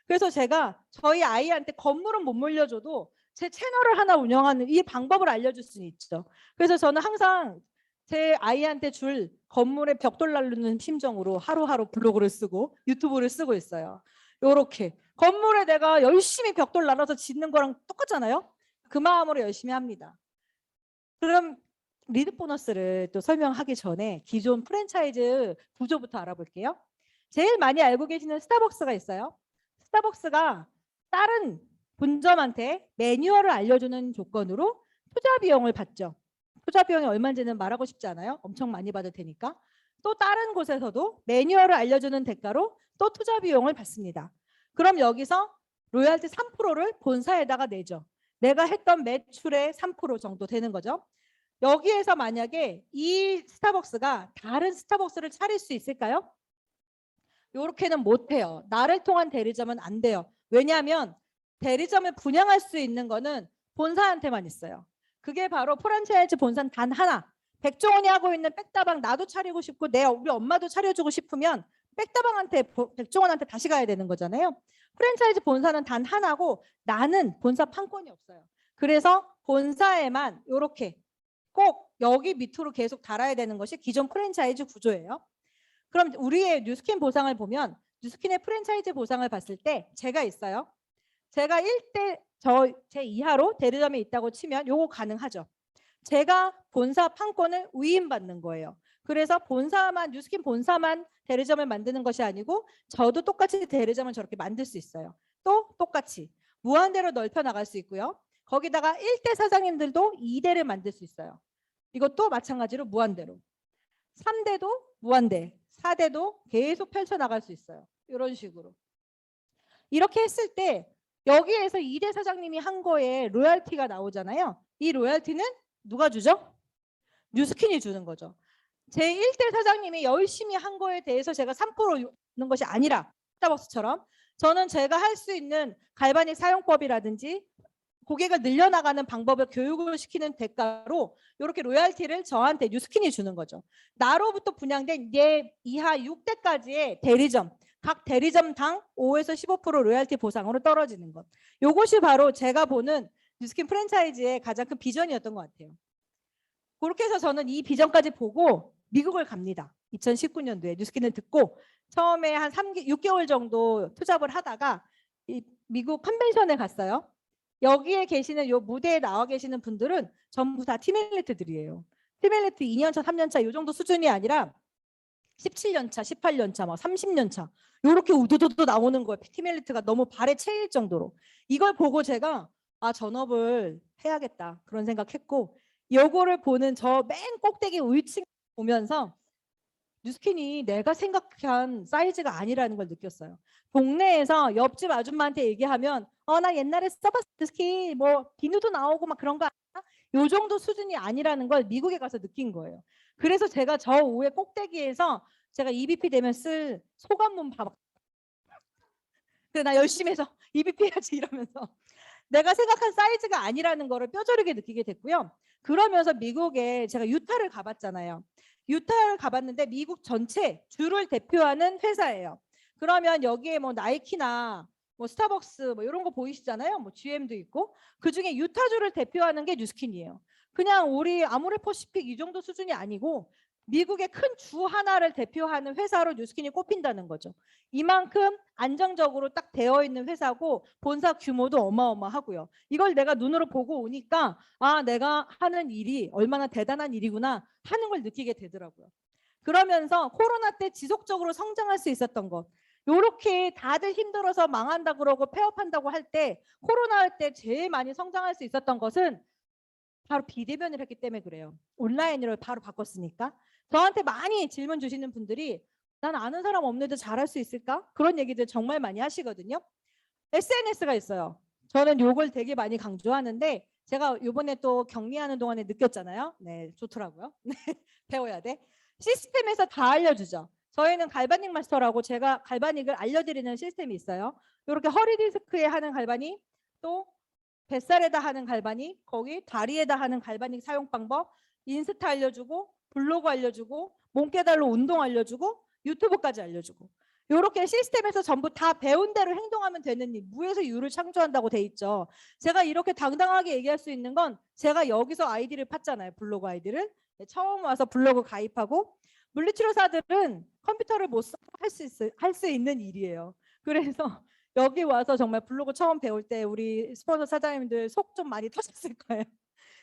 그래서 제가 저희 아이한테 건물은 못 물려줘도 제 채널을 하나 운영하는 이 방법을 알려줄 수는 있죠. 그래서 저는 항상 제 아이한테 줄 건물에 벽돌 나르는 심정으로 하루하루 블로그를 쓰고 유튜브를 쓰고 있어요. 요렇게 건물에 내가 열심히 벽돌 나눠서 짓는 거랑 똑같잖아요. 그 마음으로 열심히 합니다. 그럼 리드 보너스를 또 설명하기 전에 기존 프랜차이즈 구조부터 알아볼게요. 제일 많이 알고 계시는 스타벅스가 있어요. 스타벅스가 다른 본점한테 매뉴얼을 알려주는 조건으로 투자 비용을 받죠. 투자 비용이 얼마인지는 말하고 싶지 않아요. 엄청 많이 받을 테니까. 또 다른 곳에서도 매뉴얼을 알려주는 대가로 또 투자 비용을 받습니다. 그럼 여기서 로열티 3%를 본사에다가 내죠. 내가 했던 매출의 3% 정도 되는 거죠. 여기에서 만약에 이 스타벅스가 다른 스타벅스를 차릴 수 있을까요? 이렇게는 못해요. 나를 통한 대리점은 안 돼요. 왜냐하면 대리점을 분양할 수 있는 거는 본사한테만 있어요. 그게 바로 프랜차이즈 본사는 단 하나. 백종원이 하고 있는 백다방 나도 차리고 싶고 우리 엄마도 차려주고 싶으면 백다방한테 백종원한테 다시 가야 되는 거잖아요. 프랜차이즈 본사는 단 하나고 나는 본사 판권이 없어요. 그래서 본사에만 이렇게 꼭 여기 밑으로 계속 달아야 되는 것이 기존 프랜차이즈 구조예요. 그럼 우리의 뉴스킨 보상을 보면 뉴스킨의 프랜차이즈 보상을 봤을 때 제가 있어요. 제가 1대 제 이하로 대리점에 있다고 치면 요거 가능하죠. 제가 본사 판권을 위임받는 거예요. 그래서 본사만 뉴스킨 본사만 대리점을 만드는 것이 아니고 저도 똑같이 대리점을 저렇게 만들 수 있어요. 또 똑같이 무한대로 넓혀 나갈 수 있고요. 거기다가 1대 사장님들도 2대를 만들 수 있어요. 이것도 마찬가지로 무한대로. 3대도 무한대, 4대도 계속 펼쳐 나갈 수 있어요. 이런 식으로. 이렇게 했을 때 여기에서 2대 사장님이 한 거에 로열티가 나오잖아요. 이 로열티는 누가 주죠? 뉴스킨이 주는 거죠. 제 1대 사장님이 열심히 한 거에 대해서 제가 3% 주는 것이 아니라 스타벅스처럼 저는 제가 할 수 있는 갈바닉 사용법이라든지 고객을 늘려나가는 방법을 교육을 시키는 대가로 이렇게 로열티를 저한테 뉴스킨이 주는 거죠. 나로부터 분양된 얘 이하 6대까지의 대리점, 각 대리점당 5에서 15% 로열티 보상으로 떨어지는 것. 이것이 바로 제가 보는 뉴스킨 프랜차이즈의 가장 큰 비전이었던 것 같아요. 그렇게 해서 저는 이 비전까지 보고 미국을 갑니다. 2019년도에 뉴스킨을 듣고 처음에 한 6개월 정도 투잡을 하다가 미국 컨벤션에 갔어요. 여기에 계시는 요 무대에 나와 계시는 분들은 전부 다 팀엘리트들이에요. 팀엘리트 2년차, 3년차 요 정도 수준이 아니라 17년차, 18년차, 막 30년차 요렇게 우두두두 나오는 거예요. 팀엘리트가 너무 발에 채일 정도로. 이걸 보고 제가 전업을 해야겠다 그런 생각했고 요거를 보는 저 맨 꼭대기 위층 보면서 뉴스킨이 내가 생각한 사이즈가 아니라는 걸 느꼈어요. 동네에서 옆집 아줌마한테 얘기하면 나 옛날에 써봤어 뉴스킨 뭐 비누도 나오고 막 그런 거 아니야? 요 정도 수준이 아니라는 걸 미국에 가서 느낀 거예요. 그래서 제가 저 위에 꼭대기에서 제가 EVP 되면 쓸 소감문 봐봐. 그래 나 열심히 해서 EVP 해야지 이러면서 내가 생각한 사이즈가 아니라는 거를 뼈저리게 느끼게 됐고요. 그러면서 미국에 제가 유타를 가봤잖아요. 유타를 가봤는데 미국 전체 주를 대표하는 회사예요. 그러면 여기에 뭐 나이키나 뭐 스타벅스 뭐 이런 거 보이시잖아요. 뭐 GM도 있고 그 중에 유타주를 대표하는 게 뉴스킨이에요. 그냥 우리 아모레퍼시픽 이 정도 수준이 아니고 미국의 큰 주 하나를 대표하는 회사로 뉴스킨이 꼽힌다는 거죠. 이만큼 안정적으로 딱 되어 있는 회사고 본사 규모도 어마어마하고요. 이걸 내가 눈으로 보고 오니까 내가 하는 일이 얼마나 대단한 일이구나 하는 걸 느끼게 되더라고요. 그러면서 코로나 때 지속적으로 성장할 수 있었던 것. 요렇게 다들 힘들어서 망한다 그러고 폐업한다고 할 때 코로나 할 때 제일 많이 성장할 수 있었던 것은 바로 비대면을 했기 때문에 그래요. 온라인으로 바로 바꿨으니까. 저한테 많이 질문 주시는 분들이 난 아는 사람 없는데 잘할 수 있을까? 그런 얘기들 정말 많이 하시거든요. SNS가 있어요. 저는 요걸 되게 많이 강조하는데 제가 요번에 또 격리하는 동안에 느꼈잖아요. 네, 좋더라고요. 배워야 돼. 시스템에서 다 알려주죠. 저희는 갈바닉 마스터라고 제가 갈바닉을 알려드리는 시스템이 있어요. 이렇게 허리 디스크에 하는 갈바닉, 또 뱃살에다 하는 갈바닉, 거기 다리에다 하는 갈바닉 사용 방법, 인스타 알려주고 블로그 알려주고 몸깨달로 운동 알려주고 유튜브까지 알려주고 이렇게 시스템에서 전부 다 배운 대로 행동하면 되는 일, 무에서 유를 창조한다고 돼 있죠. 제가 이렇게 당당하게 얘기할 수 있는 건 제가 여기서 아이디를 팠잖아요. 블로그 아이디를. 처음 와서 블로그 가입하고 물리치료사들은 컴퓨터를 못 써도 할 수 있는 일이에요. 그래서 여기 와서 정말 블로그 처음 배울 때 우리 스폰서 사장님들 속 좀 많이 터졌을 거예요.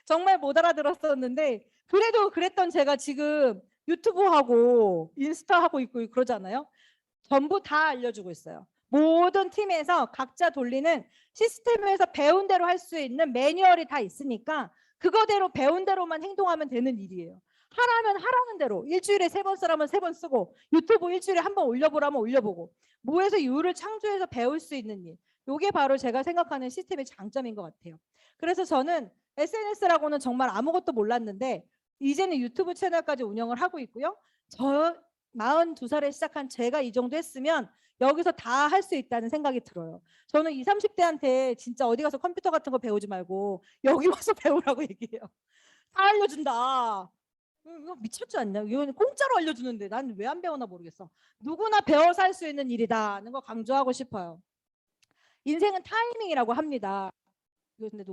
정말 못 알아들었었는데 그래도 그랬던 제가 지금 유튜브 하고 인스타 하고 있고 그러잖아요. 전부 다 알려주고 있어요. 모든 팀에서 각자 돌리는 시스템에서 배운 대로 할 수 있는 매뉴얼이 다 있으니까 그거대로 배운 대로만 행동하면 되는 일이에요. 하라면 하라는 대로 일주일에 3번 쓰라면 3번 쓰고 유튜브 일주일에 1번 올려보라면 올려보고 뭐에서 유를 창조해서 배울 수 있는 일. 이게 바로 제가 생각하는 시스템의 장점인 것 같아요. 그래서 저는 SNS라고는 정말 아무것도 몰랐는데 이제는 유튜브 채널까지 운영을 하고 있고요. 저 42살에 시작한 제가 이 정도 했으면 여기서 다 할 수 있다는 생각이 들어요. 저는 20, 30대한테 진짜 어디 가서 컴퓨터 같은 거 배우지 말고 여기 와서 배우라고 얘기해요. 다 알려준다. 이거 미쳤지 않냐? 이건 공짜로 알려주는데 난 왜 안 배우나 모르겠어. 누구나 배워서 할 수 있는 일이다는 거 강조하고 싶어요. 인생은 타이밍이라고 합니다. 이거 근데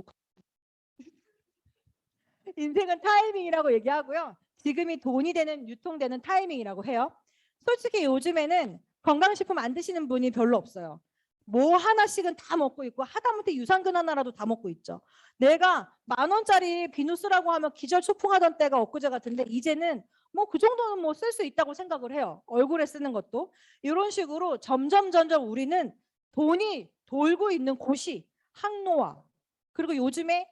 인생은 타이밍이라고 얘기하고요. 지금이 돈이 되는 유통되는 타이밍이라고 해요. 솔직히 요즘에는 건강식품 안 드시는 분이 별로 없어요. 뭐 하나씩은 다 먹고 있고 하다못해 유산균 하나라도 다 먹고 있죠. 내가 10,000원짜리 비누 쓰라고 하면 기절초풍하던 때가 엊그제 같은데 이제는 뭐 그 정도는 뭐 쓸 수 있다고 생각을 해요. 얼굴에 쓰는 것도. 이런 식으로 점점 우리는 돈이 돌고 있는 곳이 항노화. 그리고 요즘에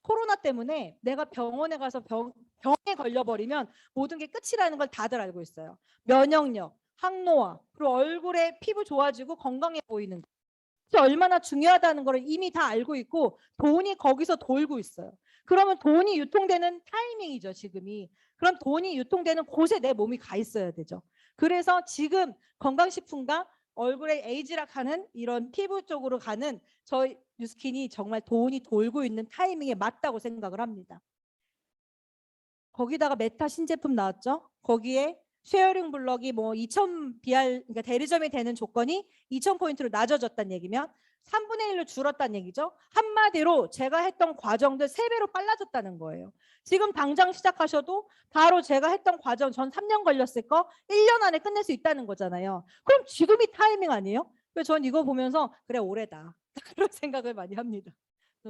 코로나 때문에 내가 병원에 가서 병에 걸려버리면 모든 게 끝이라는 걸 다들 알고 있어요. 면역력, 항노화, 그리고 얼굴에 피부 좋아지고 건강해 보이는 거. 그게 얼마나 중요하다는 걸 이미 다 알고 있고 돈이 거기서 돌고 있어요. 그러면 돈이 유통되는 타이밍이죠, 지금이. 그럼 돈이 유통되는 곳에 내 몸이 가 있어야 되죠. 그래서 지금 건강식품과 얼굴에 에이지락하는 이런 피부 쪽으로 가는 저희 뉴스킨이 정말 돈이 돌고 있는 타이밍에 맞다고 생각을 합니다. 거기다가 메타 신제품 나왔죠. 거기에 쉐어링 블럭이 뭐 2,000 BR, 그러니까 대리점이 되는 조건이 2,000포인트로 낮아졌다는 얘기면 3분의 1로 줄었다는 얘기죠. 한마디로 제가 했던 과정들 3배로 빨라졌다는 거예요. 지금 당장 시작하셔도 바로 제가 했던 과정 전 3년 걸렸을 거 1년 안에 끝낼 수 있다는 거잖아요. 그럼 지금이 타이밍 아니에요? 그래서 전 이거 보면서 그래 올해다. 그런 생각을 많이 합니다.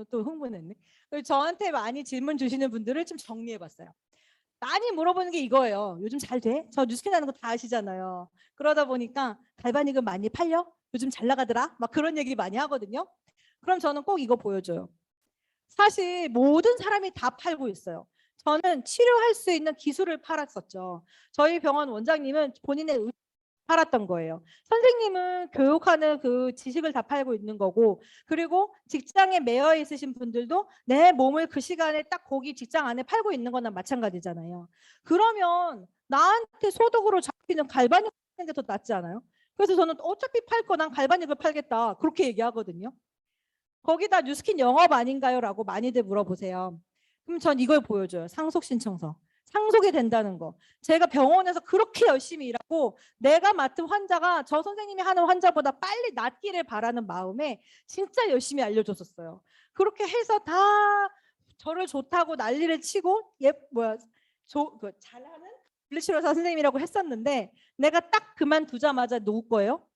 또 흥분했네. 저한테 많이 질문 주시는 분들을 좀 정리해봤어요. 많이 물어보는 게 이거예요. 요즘 잘 돼? 저 뉴스킨 하는 거 다 아시잖아요. 그러다 보니까 갈바닉은 많이 팔려? 요즘 잘 나가더라? 막 그런 얘기 많이 하거든요. 그럼 저는 꼭 이거 보여줘요. 사실 모든 사람이 다 팔고 있어요. 저는 치료할 수 있는 기술을 팔았었죠. 저희 병원 원장님은 본인의 팔았던 거예요. 선생님은 교육하는 그 지식을 다 팔고 있는 거고, 그리고 직장에 매여 있으신 분들도 내 몸을 그 시간에 딱 거기 직장 안에 팔고 있는 거나 마찬가지잖아요. 그러면 나한테 소득으로 잡히는 갈바닉 하는 게 더 낫지 않아요? 그래서 저는 어차피 팔 거 난 갈바닉을 팔겠다 그렇게 얘기하거든요. 거기다 뉴스킨 영업 아닌가요? 라고 많이들 물어보세요. 그럼 전 이걸 보여줘요. 상속 신청서. 상속이 된다는 거. 제가 병원에서 그렇게 열심히 일하고 내가 맡은 환자가 저 선생님이 하는 환자보다 빨리 낫기를 바라는 마음에 진짜 열심히 알려줬었어요. 그렇게 해서 다 저를 좋다고 난리를 치고 잘하는 물리치료사 선생님이라고 했었는데 내가 딱 그만두자마자 누구 거예요?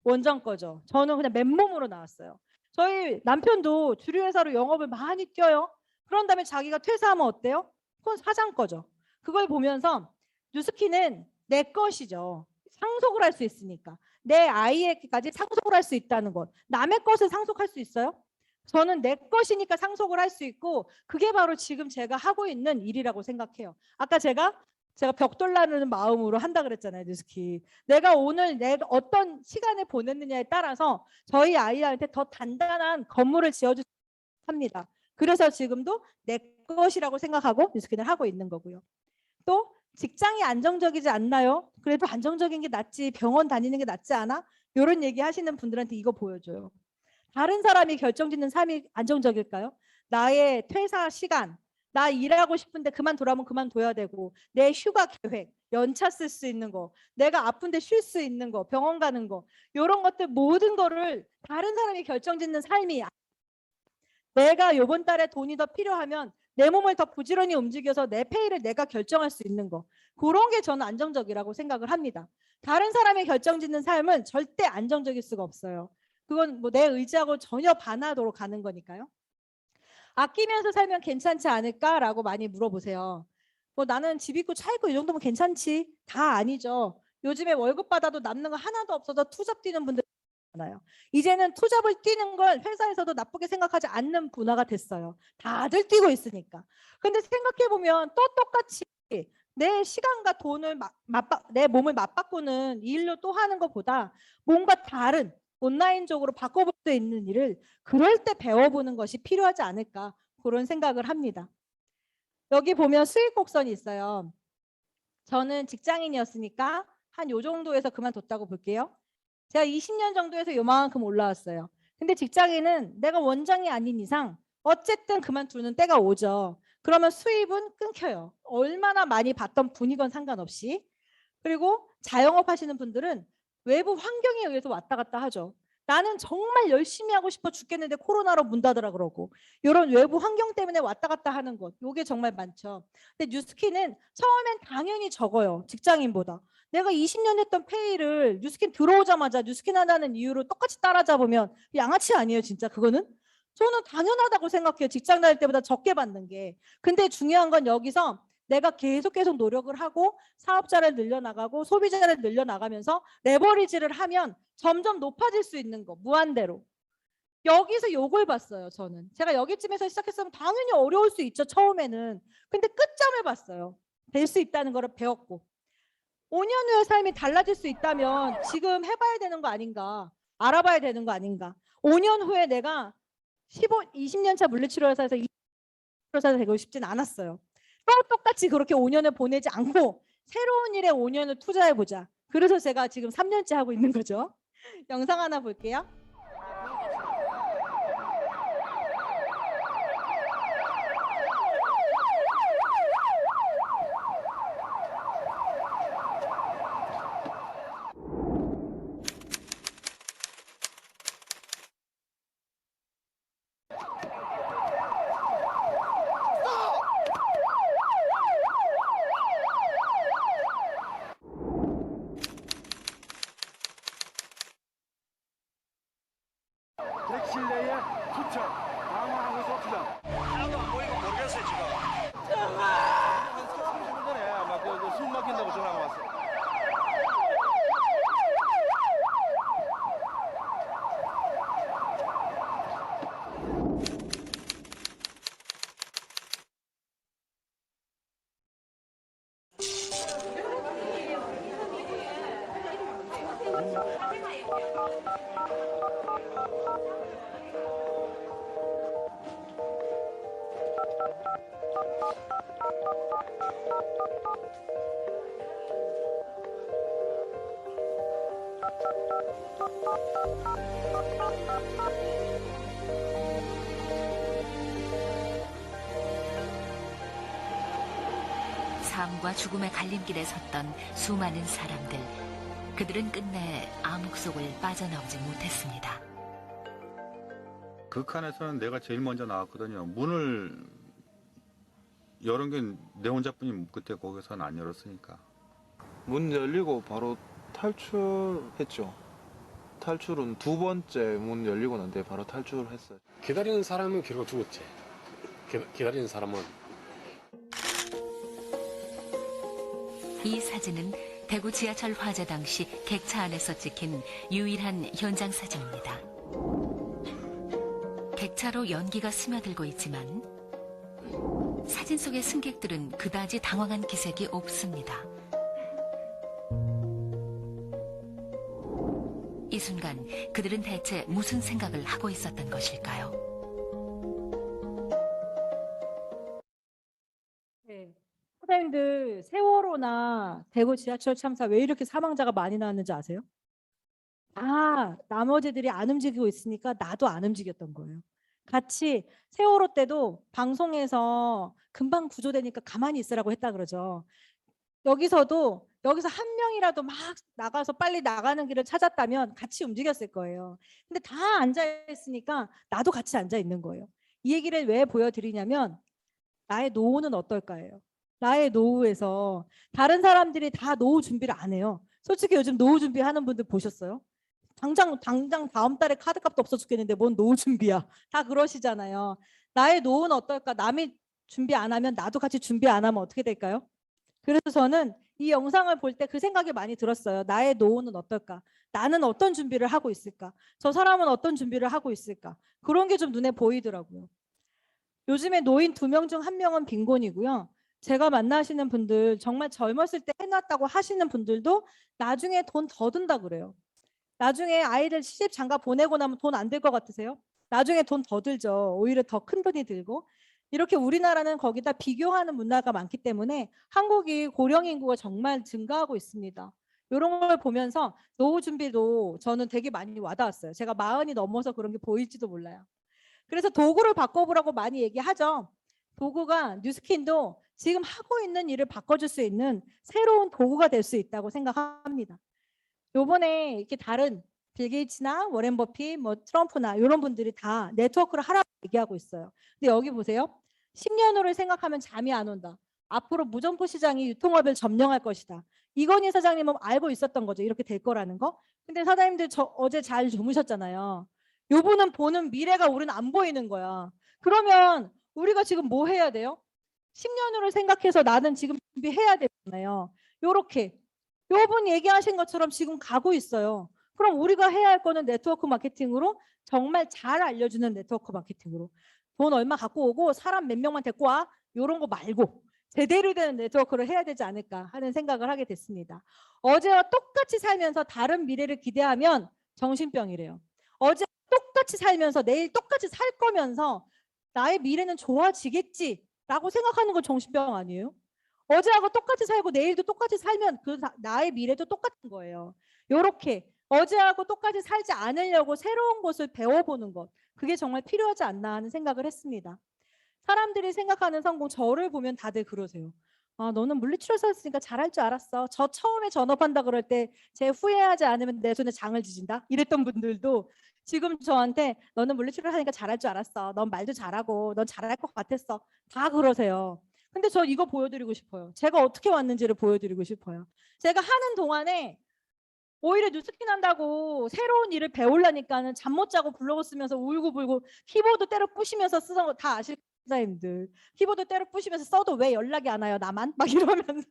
원장 거죠. 저는 그냥 맨몸으로 나왔어요. 저희 남편도 주류회사로 영업을 많이 뛰어요. 그런 다음에 자기가 퇴사하면 어때요? 그건 사장 거죠. 그걸 보면서 뉴스킨은 내 것이죠. 상속을 할 수 있으니까. 내 아이에게까지 상속을 할 수 있다는 것. 남의 것을 상속할 수 있어요? 저는 내 것이니까 상속을 할 수 있고 그게 바로 지금 제가 하고 있는 일이라고 생각해요. 아까 제가 벽돌라는 마음으로 한다 그랬잖아요, 뉴스킨. 내가 오늘 어떤 시간을 보냈느냐에 따라서 저희 아이한테 더 단단한 건물을 지어주합니다. 그래서 지금도 내 것이라고 생각하고 뉴스킨을 하고 있는 거고요. 또 직장이 안정적이지 않나요? 그래도 안정적인 게 낫지 병원 다니는 게 낫지 않아? 이런 얘기 하시는 분들한테 이거 보여줘요. 다른 사람이 결정짓는 삶이 안정적일까요? 나의 퇴사 시간, 나 일하고 싶은데 그만두라면 그만둬야 되고 내 휴가 계획, 연차 쓸 수 있는 거, 내가 아픈데 쉴 수 있는 거, 병원 가는 거 이런 것들 모든 거를 다른 사람이 결정짓는 삶이 내가 이번 달에 돈이 더 필요하면 내 몸을 더 부지런히 움직여서 내 페이를 내가 결정할 수 있는 거 그런 게 저는 안정적이라고 생각을 합니다. 다른 사람이 결정짓는 삶은 절대 안정적일 수가 없어요. 그건 뭐 내 의지하고 전혀 반하도록 가는 거니까요. 아끼면서 살면 괜찮지 않을까라고 많이 물어보세요. 뭐 나는 집 있고 차 있고 이 정도면 괜찮지. 다 아니죠. 요즘에 월급 받아도 남는 거 하나도 없어서 투잡 뛰는 분들 많아요. 이제는 투잡을 뛰는 걸 회사에서도 나쁘게 생각하지 않는 문화가 됐어요. 다들 뛰고 있으니까. 근데 생각해보면 또 똑같이 내 시간과 돈을 내 몸을 맞바꾸는 일로 또 하는 것보다 뭔가 다른 온라인적으로 바꿔볼 수 있는 일을 그럴 때 배워보는 것이 필요하지 않을까 그런 생각을 합니다. 여기 보면 수익 곡선이 있어요. 저는 직장인이었으니까 한 요 정도에서 그만뒀다고 볼게요. 제가 20년 정도에서 요만큼 올라왔어요. 근데 직장인은 내가 원장이 아닌 이상 어쨌든 그만두는 때가 오죠. 그러면 수입은 끊겨요. 얼마나 많이 받던 분이건 상관없이. 그리고 자영업 하시는 분들은 외부 환경에 의해서 왔다 갔다 하죠. 나는 정말 열심히 하고 싶어 죽겠는데 코로나로 문 닫으라 그러고 이런 외부 환경 때문에 왔다 갔다 하는 것 요게 정말 많죠. 근데 뉴스킨은 처음엔 당연히 적어요. 직장인보다. 내가 20년 했던 페이를 뉴스킨 들어오자마자 뉴스킨 한다는 이유로 똑같이 따라잡으면 양아치 아니에요 진짜 그거는? 저는 당연하다고 생각해요. 직장 다닐 때보다 적게 받는 게. 근데 중요한 건 여기서 내가 계속 노력을 하고 사업자를 늘려나가고 소비자를 늘려나가면서 레버리지를 하면 점점 높아질 수 있는 거 무한대로. 여기서 욕을 봤어요 저는. 제가 여기쯤에서 시작했으면 당연히 어려울 수 있죠 처음에는. 근데 끝점을 봤어요. 될 수 있다는 걸 배웠고 5년 후의 삶이 달라질 수 있다면 지금 해봐야 되는 거 아닌가, 알아봐야 되는 거 아닌가. 5년 후에 내가 20년 차 물리치료사에서 20년차 되고 싶진 않았어요. 또 똑같이 그렇게 5년을 보내지 않고 새로운 일에 5년을 투자해보자. 그래서 제가 지금 3년째 하고 있는 거죠. 영상 하나 볼게요. 객실 내에 투척 방어하고 있습니다. 하나도 안 보이고 모르겠어요 지금. 한 30분 전에 아마 숨 막힌다고 전화가 왔어요. 삶과 죽음의 갈림길에 섰던 수많은 사람들. 그들은 끝내 암흑 속을 빠져나오지 못했습니다. 그 칸에서는 내가 제일 먼저 나왔거든요. 문을 열은 게 내 혼자뿐이 그때 거기서는 안 열었으니까. 문 열리고 바로 탈출했죠. 탈출은 두 번째 문 열리고 난데 바로 탈출했어요. 기다리는 사람은 결국 죽었지. 기다리는 사람은. 이 사진은 대구 지하철 화재 당시 객차 안에서 찍힌 유일한 현장 사진입니다. 객차로 연기가 스며들고 있지만 사진 속의 승객들은 그다지 당황한 기색이 없습니다. 이 순간 그들은 대체 무슨 생각을 하고 있었던 것일까요? 네. 사장님들 세월호나 대구 지하철 참사 왜 이렇게 사망자가 많이 나왔는지 아세요? 나머지들이 안 움직이고 있으니까 나도 안 움직였던 거예요. 같이 세월호 때도 방송에서 금방 구조되니까 가만히 있으라고 했다 그러죠. 여기서 한 명이라도 막 나가서 빨리 나가는 길을 찾았다면 같이 움직였을 거예요. 근데 다 앉아 있으니까 나도 같이 앉아 있는 거예요. 이 얘기를 왜 보여드리냐면 나의 노후는 어떨까요? 나의 노후에서 다른 사람들이 다 노후 준비를 안 해요. 솔직히 요즘 노후 준비하는 분들 보셨어요? 당장 다음 달에 카드값도 없어 죽겠는데 뭔 노후 준비야. 다 그러시잖아요. 나의 노후는 어떨까? 남이 준비 안 하면 나도 같이 준비 안 하면 어떻게 될까요? 그래서 저는 이 영상을 볼 때 그 생각이 많이 들었어요. 나의 노후는 어떨까? 나는 어떤 준비를 하고 있을까? 저 사람은 어떤 준비를 하고 있을까? 그런 게 좀 눈에 보이더라고요. 요즘에 노인 2명 중 1명은 빈곤이고요. 제가 만나시는 분들 정말 젊었을 때 해놨다고 하시는 분들도 나중에 돈 더 든다 그래요. 나중에 아이들 시집 장가 보내고 나면 돈 안 들 것 같으세요? 나중에 돈 더 들죠. 오히려 더 큰 돈이 들고. 이렇게 우리나라는 거기다 비교하는 문화가 많기 때문에 한국이 고령 인구가 정말 증가하고 있습니다. 이런 걸 보면서 노후 준비도 저는 되게 많이 와닿았어요. 제가 40이 넘어서 그런 게 보일지도 몰라요. 그래서 도구를 바꿔보라고 많이 얘기하죠. 도구가 뉴스킨도 지금 하고 있는 일을 바꿔줄 수 있는 새로운 도구가 될 수 있다고 생각합니다. 요번에 이렇게 다른 빌 게이츠나 워렌 버핏, 뭐 트럼프나 이런 분들이 다 네트워크를 하라고 얘기하고 있어요. 근데 여기 보세요. 10년 후를 생각하면 잠이 안 온다. 앞으로 무점포 시장이 유통업을 점령할 것이다. 이건희 사장님은 알고 있었던 거죠. 이렇게 될 거라는 거. 근데 사장님들 어제 잘 주무셨잖아요. 요분은 보는 미래가 우리는 안 보이는 거야. 그러면 우리가 지금 뭐 해야 돼요? 10년 후를 생각해서 나는 지금 준비해야 되잖아요. 요렇게 요분 얘기하신 것처럼 지금 가고 있어요. 그럼 우리가 해야 할 거는 네트워크 마케팅으로 정말 잘 알려주는 네트워크 마케팅으로 돈 얼마 갖고 오고 사람 몇 명만 데리고 와 이런 거 말고 제대로 된 네트워크를 해야 되지 않을까 하는 생각을 하게 됐습니다. 어제와 똑같이 살면서 다른 미래를 기대하면 정신병이래요. 어제 똑같이 살면서 내일 똑같이 살 거면서 나의 미래는 좋아지겠지라고 생각하는 건 정신병 아니에요? 어제하고 똑같이 살고 내일도 똑같이 살면 그 나의 미래도 똑같은 거예요. 요렇게 어제하고 똑같이 살지 않으려고 새로운 것을 배워보는 것. 그게 정말 필요하지 않나 하는 생각을 했습니다. 사람들이 생각하는 성공 저를 보면 다들 그러세요. 아, 너는 물리치료사 했으니까 잘할 줄 알았어. 저 처음에 전업한다 그럴 때 제 후회하지 않으면 내 손에 장을 지진다. 이랬던 분들도 지금 저한테 너는 물리치료사 하니까 잘할 줄 알았어. 넌 말도 잘하고 넌 잘할 것 같았어. 다 그러세요. 근데 저 이거 보여드리고 싶어요. 제가 어떻게 왔는지를 보여드리고 싶어요. 제가 하는 동안에 오히려 뉴스킨 한다고 새로운 일을 배우려니까는 잠 못 자고 블로그 쓰면서 울고불고 키보드 때려 부시면서 쓰는 거 다 아실 사장님들. 키보드 때려 부시면서 써도 왜 연락이 안 와요 나만? 막 이러면서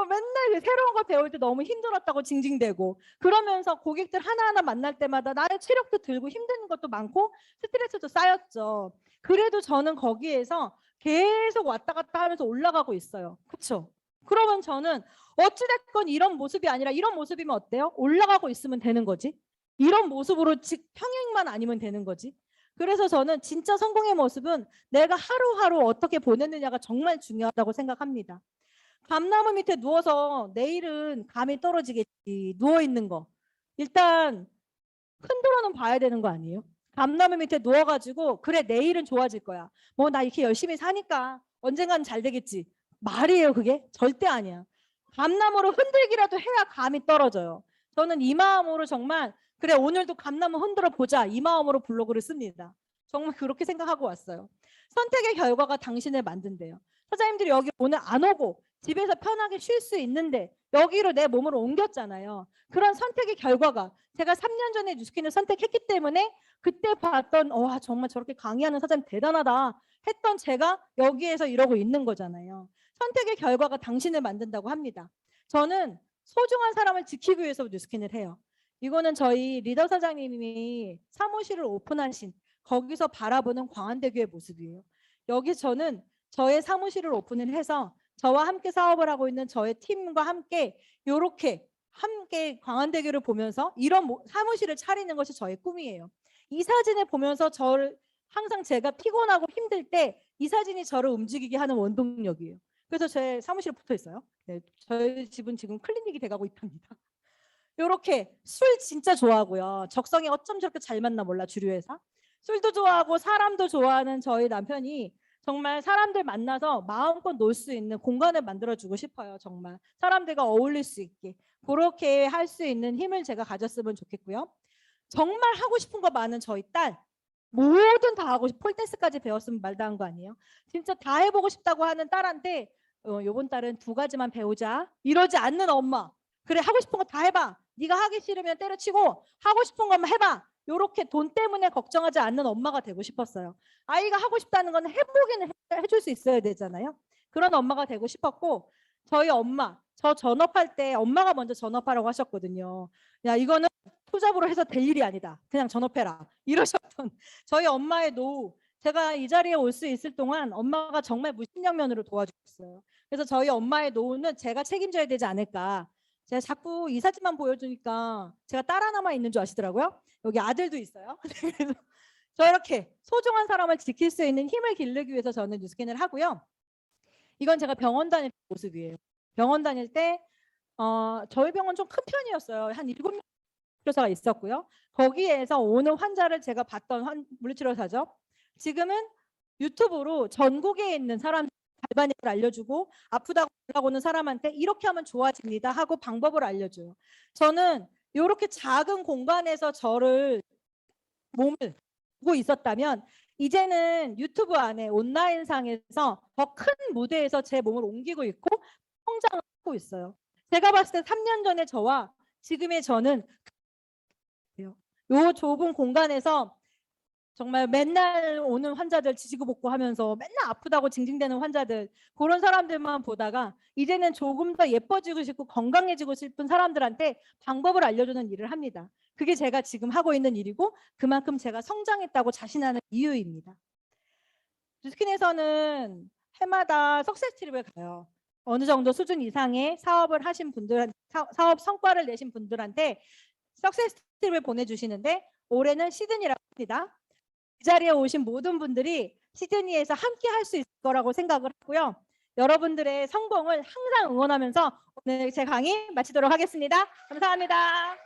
맨날 새로운 걸 배울 때 너무 힘들었다고 징징대고 그러면서 고객들 하나하나 만날 때마다 나의 체력도 들고 힘든 것도 많고 스트레스도 쌓였죠. 그래도 저는 거기에서 계속 왔다 갔다 하면서 올라가고 있어요. 그렇죠? 그러면 저는 어찌됐건 이런 모습이 아니라 이런 모습이면 어때요? 올라가고 있으면 되는 거지. 이런 모습으로 평행만 아니면 되는 거지. 그래서 저는 진짜 성공의 모습은 내가 하루하루 어떻게 보냈느냐가 정말 중요하다고 생각합니다. 감나무 밑에 누워서 내일은 감이 떨어지겠지. 누워있는 거. 일단 흔들어는 봐야 되는 거 아니에요? 감나무 밑에 누워가지고 그래 내일은 좋아질 거야. 뭐 나 이렇게 열심히 사니까 언젠가는 잘 되겠지. 말이에요 그게? 절대 아니야. 감나무로 흔들기라도 해야 감이 떨어져요. 저는 이 마음으로 정말 그래 오늘도 감나무 흔들어 보자 이 마음으로 블로그를 씁니다. 정말 그렇게 생각하고 왔어요. 선택의 결과가 당신을 만든대요. 사장님들이 여기 오늘 안 오고 집에서 편하게 쉴 수 있는데 여기로 내 몸을 옮겼잖아요. 그런 선택의 결과가 제가 3년 전에 뉴스킨을 선택했기 때문에 그때 봤던 와 정말 저렇게 강의하는 사장님 대단하다 했던 제가 여기에서 이러고 있는 거잖아요. 선택의 결과가 당신을 만든다고 합니다. 저는 소중한 사람을 지키기 위해서 뉴스킨을 해요. 이거는 저희 리더 사장님이 사무실을 오픈하신 거기서 바라보는 광안대교의 모습이에요. 여기 저는 저의 사무실을 오픈을 해서 저와 함께 사업을 하고 있는 저의 팀과 함께 이렇게 함께 광안대교를 보면서 이런 사무실을 차리는 것이 저의 꿈이에요. 이 사진을 보면서 저를 항상 제가 피곤하고 힘들 때 이 사진이 저를 움직이게 하는 원동력이에요. 그래서 제 사무실에 붙어 있어요. 네, 저희 집은 지금 클리닉이 돼가고 있답니다. 이렇게 술 진짜 좋아하고요. 적성이 어쩜 저렇게 잘 맞나 몰라 주류회사. 술도 좋아하고 사람도 좋아하는 저희 남편이 정말 사람들 만나서 마음껏 놀 수 있는 공간을 만들어주고 싶어요. 정말 사람들과 어울릴 수 있게 그렇게 할 수 있는 힘을 제가 가졌으면 좋겠고요. 정말 하고 싶은 거 많은 저희 딸 뭐든 다 하고 폴댄스까지 배웠으면 말도 안 거 아니에요. 진짜 다 해보고 싶다고 하는 딸한테 요번 달은 2가지만 배우자 이러지 않는 엄마. 그래 하고 싶은 거 다 해봐. 네가 하기 싫으면 때려치고 하고 싶은 것만 해봐. 요렇게 돈 때문에 걱정하지 않는 엄마가 되고 싶었어요. 아이가 하고 싶다는 건 해보기는 해줄 수 있어야 되잖아요. 그런 엄마가 되고 싶었고 저희 엄마 저 전업할 때 엄마가 먼저 전업하라고 하셨거든요. 야 이거는 투잡으로 해서 될 일이 아니다. 그냥 전업해라. 이러셨던 저희 엄마의 노후. 제가 이 자리에 올 수 있을 동안 엄마가 정말 무심양면으로 도와주셨어요. 그래서 저희 엄마의 노후는 제가 책임져야 되지 않을까. 제가 자꾸 이 사진만 보여주니까 제가 딸 하나만 있는 줄 아시더라고요. 여기 아들도 있어요. 그래서 저렇게 소중한 사람을 지킬 수 있는 힘을 기르기 위해서 저는 뉴스캔을 하고요. 이건 제가 병원 다닐 때 모습이에요. 병원 다닐 때 저희 병원 좀 큰 편이었어요. 한 7명 치료사가 있었고요. 거기에서 오는 환자를 제가 봤던 물리치료사죠. 지금은 유튜브로 전국에 있는 사람 갈바닉을 알려주고 아프다고 연락 오는 사람한테 이렇게 하면 좋아집니다 하고 방법을 알려줘요. 저는 이렇게 작은 공간에서 저를 몸을 두고 있었다면 이제는 유튜브 안에 온라인상에서 더 큰 무대에서 제 몸을 옮기고 있고 성장을 하고 있어요. 제가 봤을 때 3년 전의 저와 지금의 저는 요 좁은 공간에서 정말 맨날 오는 환자들 지지고 볶고 하면서 맨날 아프다고 징징대는 환자들, 그런 사람들만 보다가 이제는 조금 더 예뻐지고 싶고 건강해지고 싶은 사람들한테 방법을 알려주는 일을 합니다. 그게 제가 지금 하고 있는 일이고 그만큼 제가 성장했다고 자신하는 이유입니다. 뉴스킨에서는 해마다 석세스 트립을 가요. 어느 정도 수준 이상의 사업을 하신 분들, 사업 성과를 내신 분들한테 석세스 트립을 보내주시는데 올해는 시드니라고 합니다. 이 자리에 오신 모든 분들이 시드니에서 함께 할 수 있을 거라고 생각을 하고요. 여러분들의 성공을 항상 응원하면서 오늘 제 강의 마치도록 하겠습니다. 감사합니다.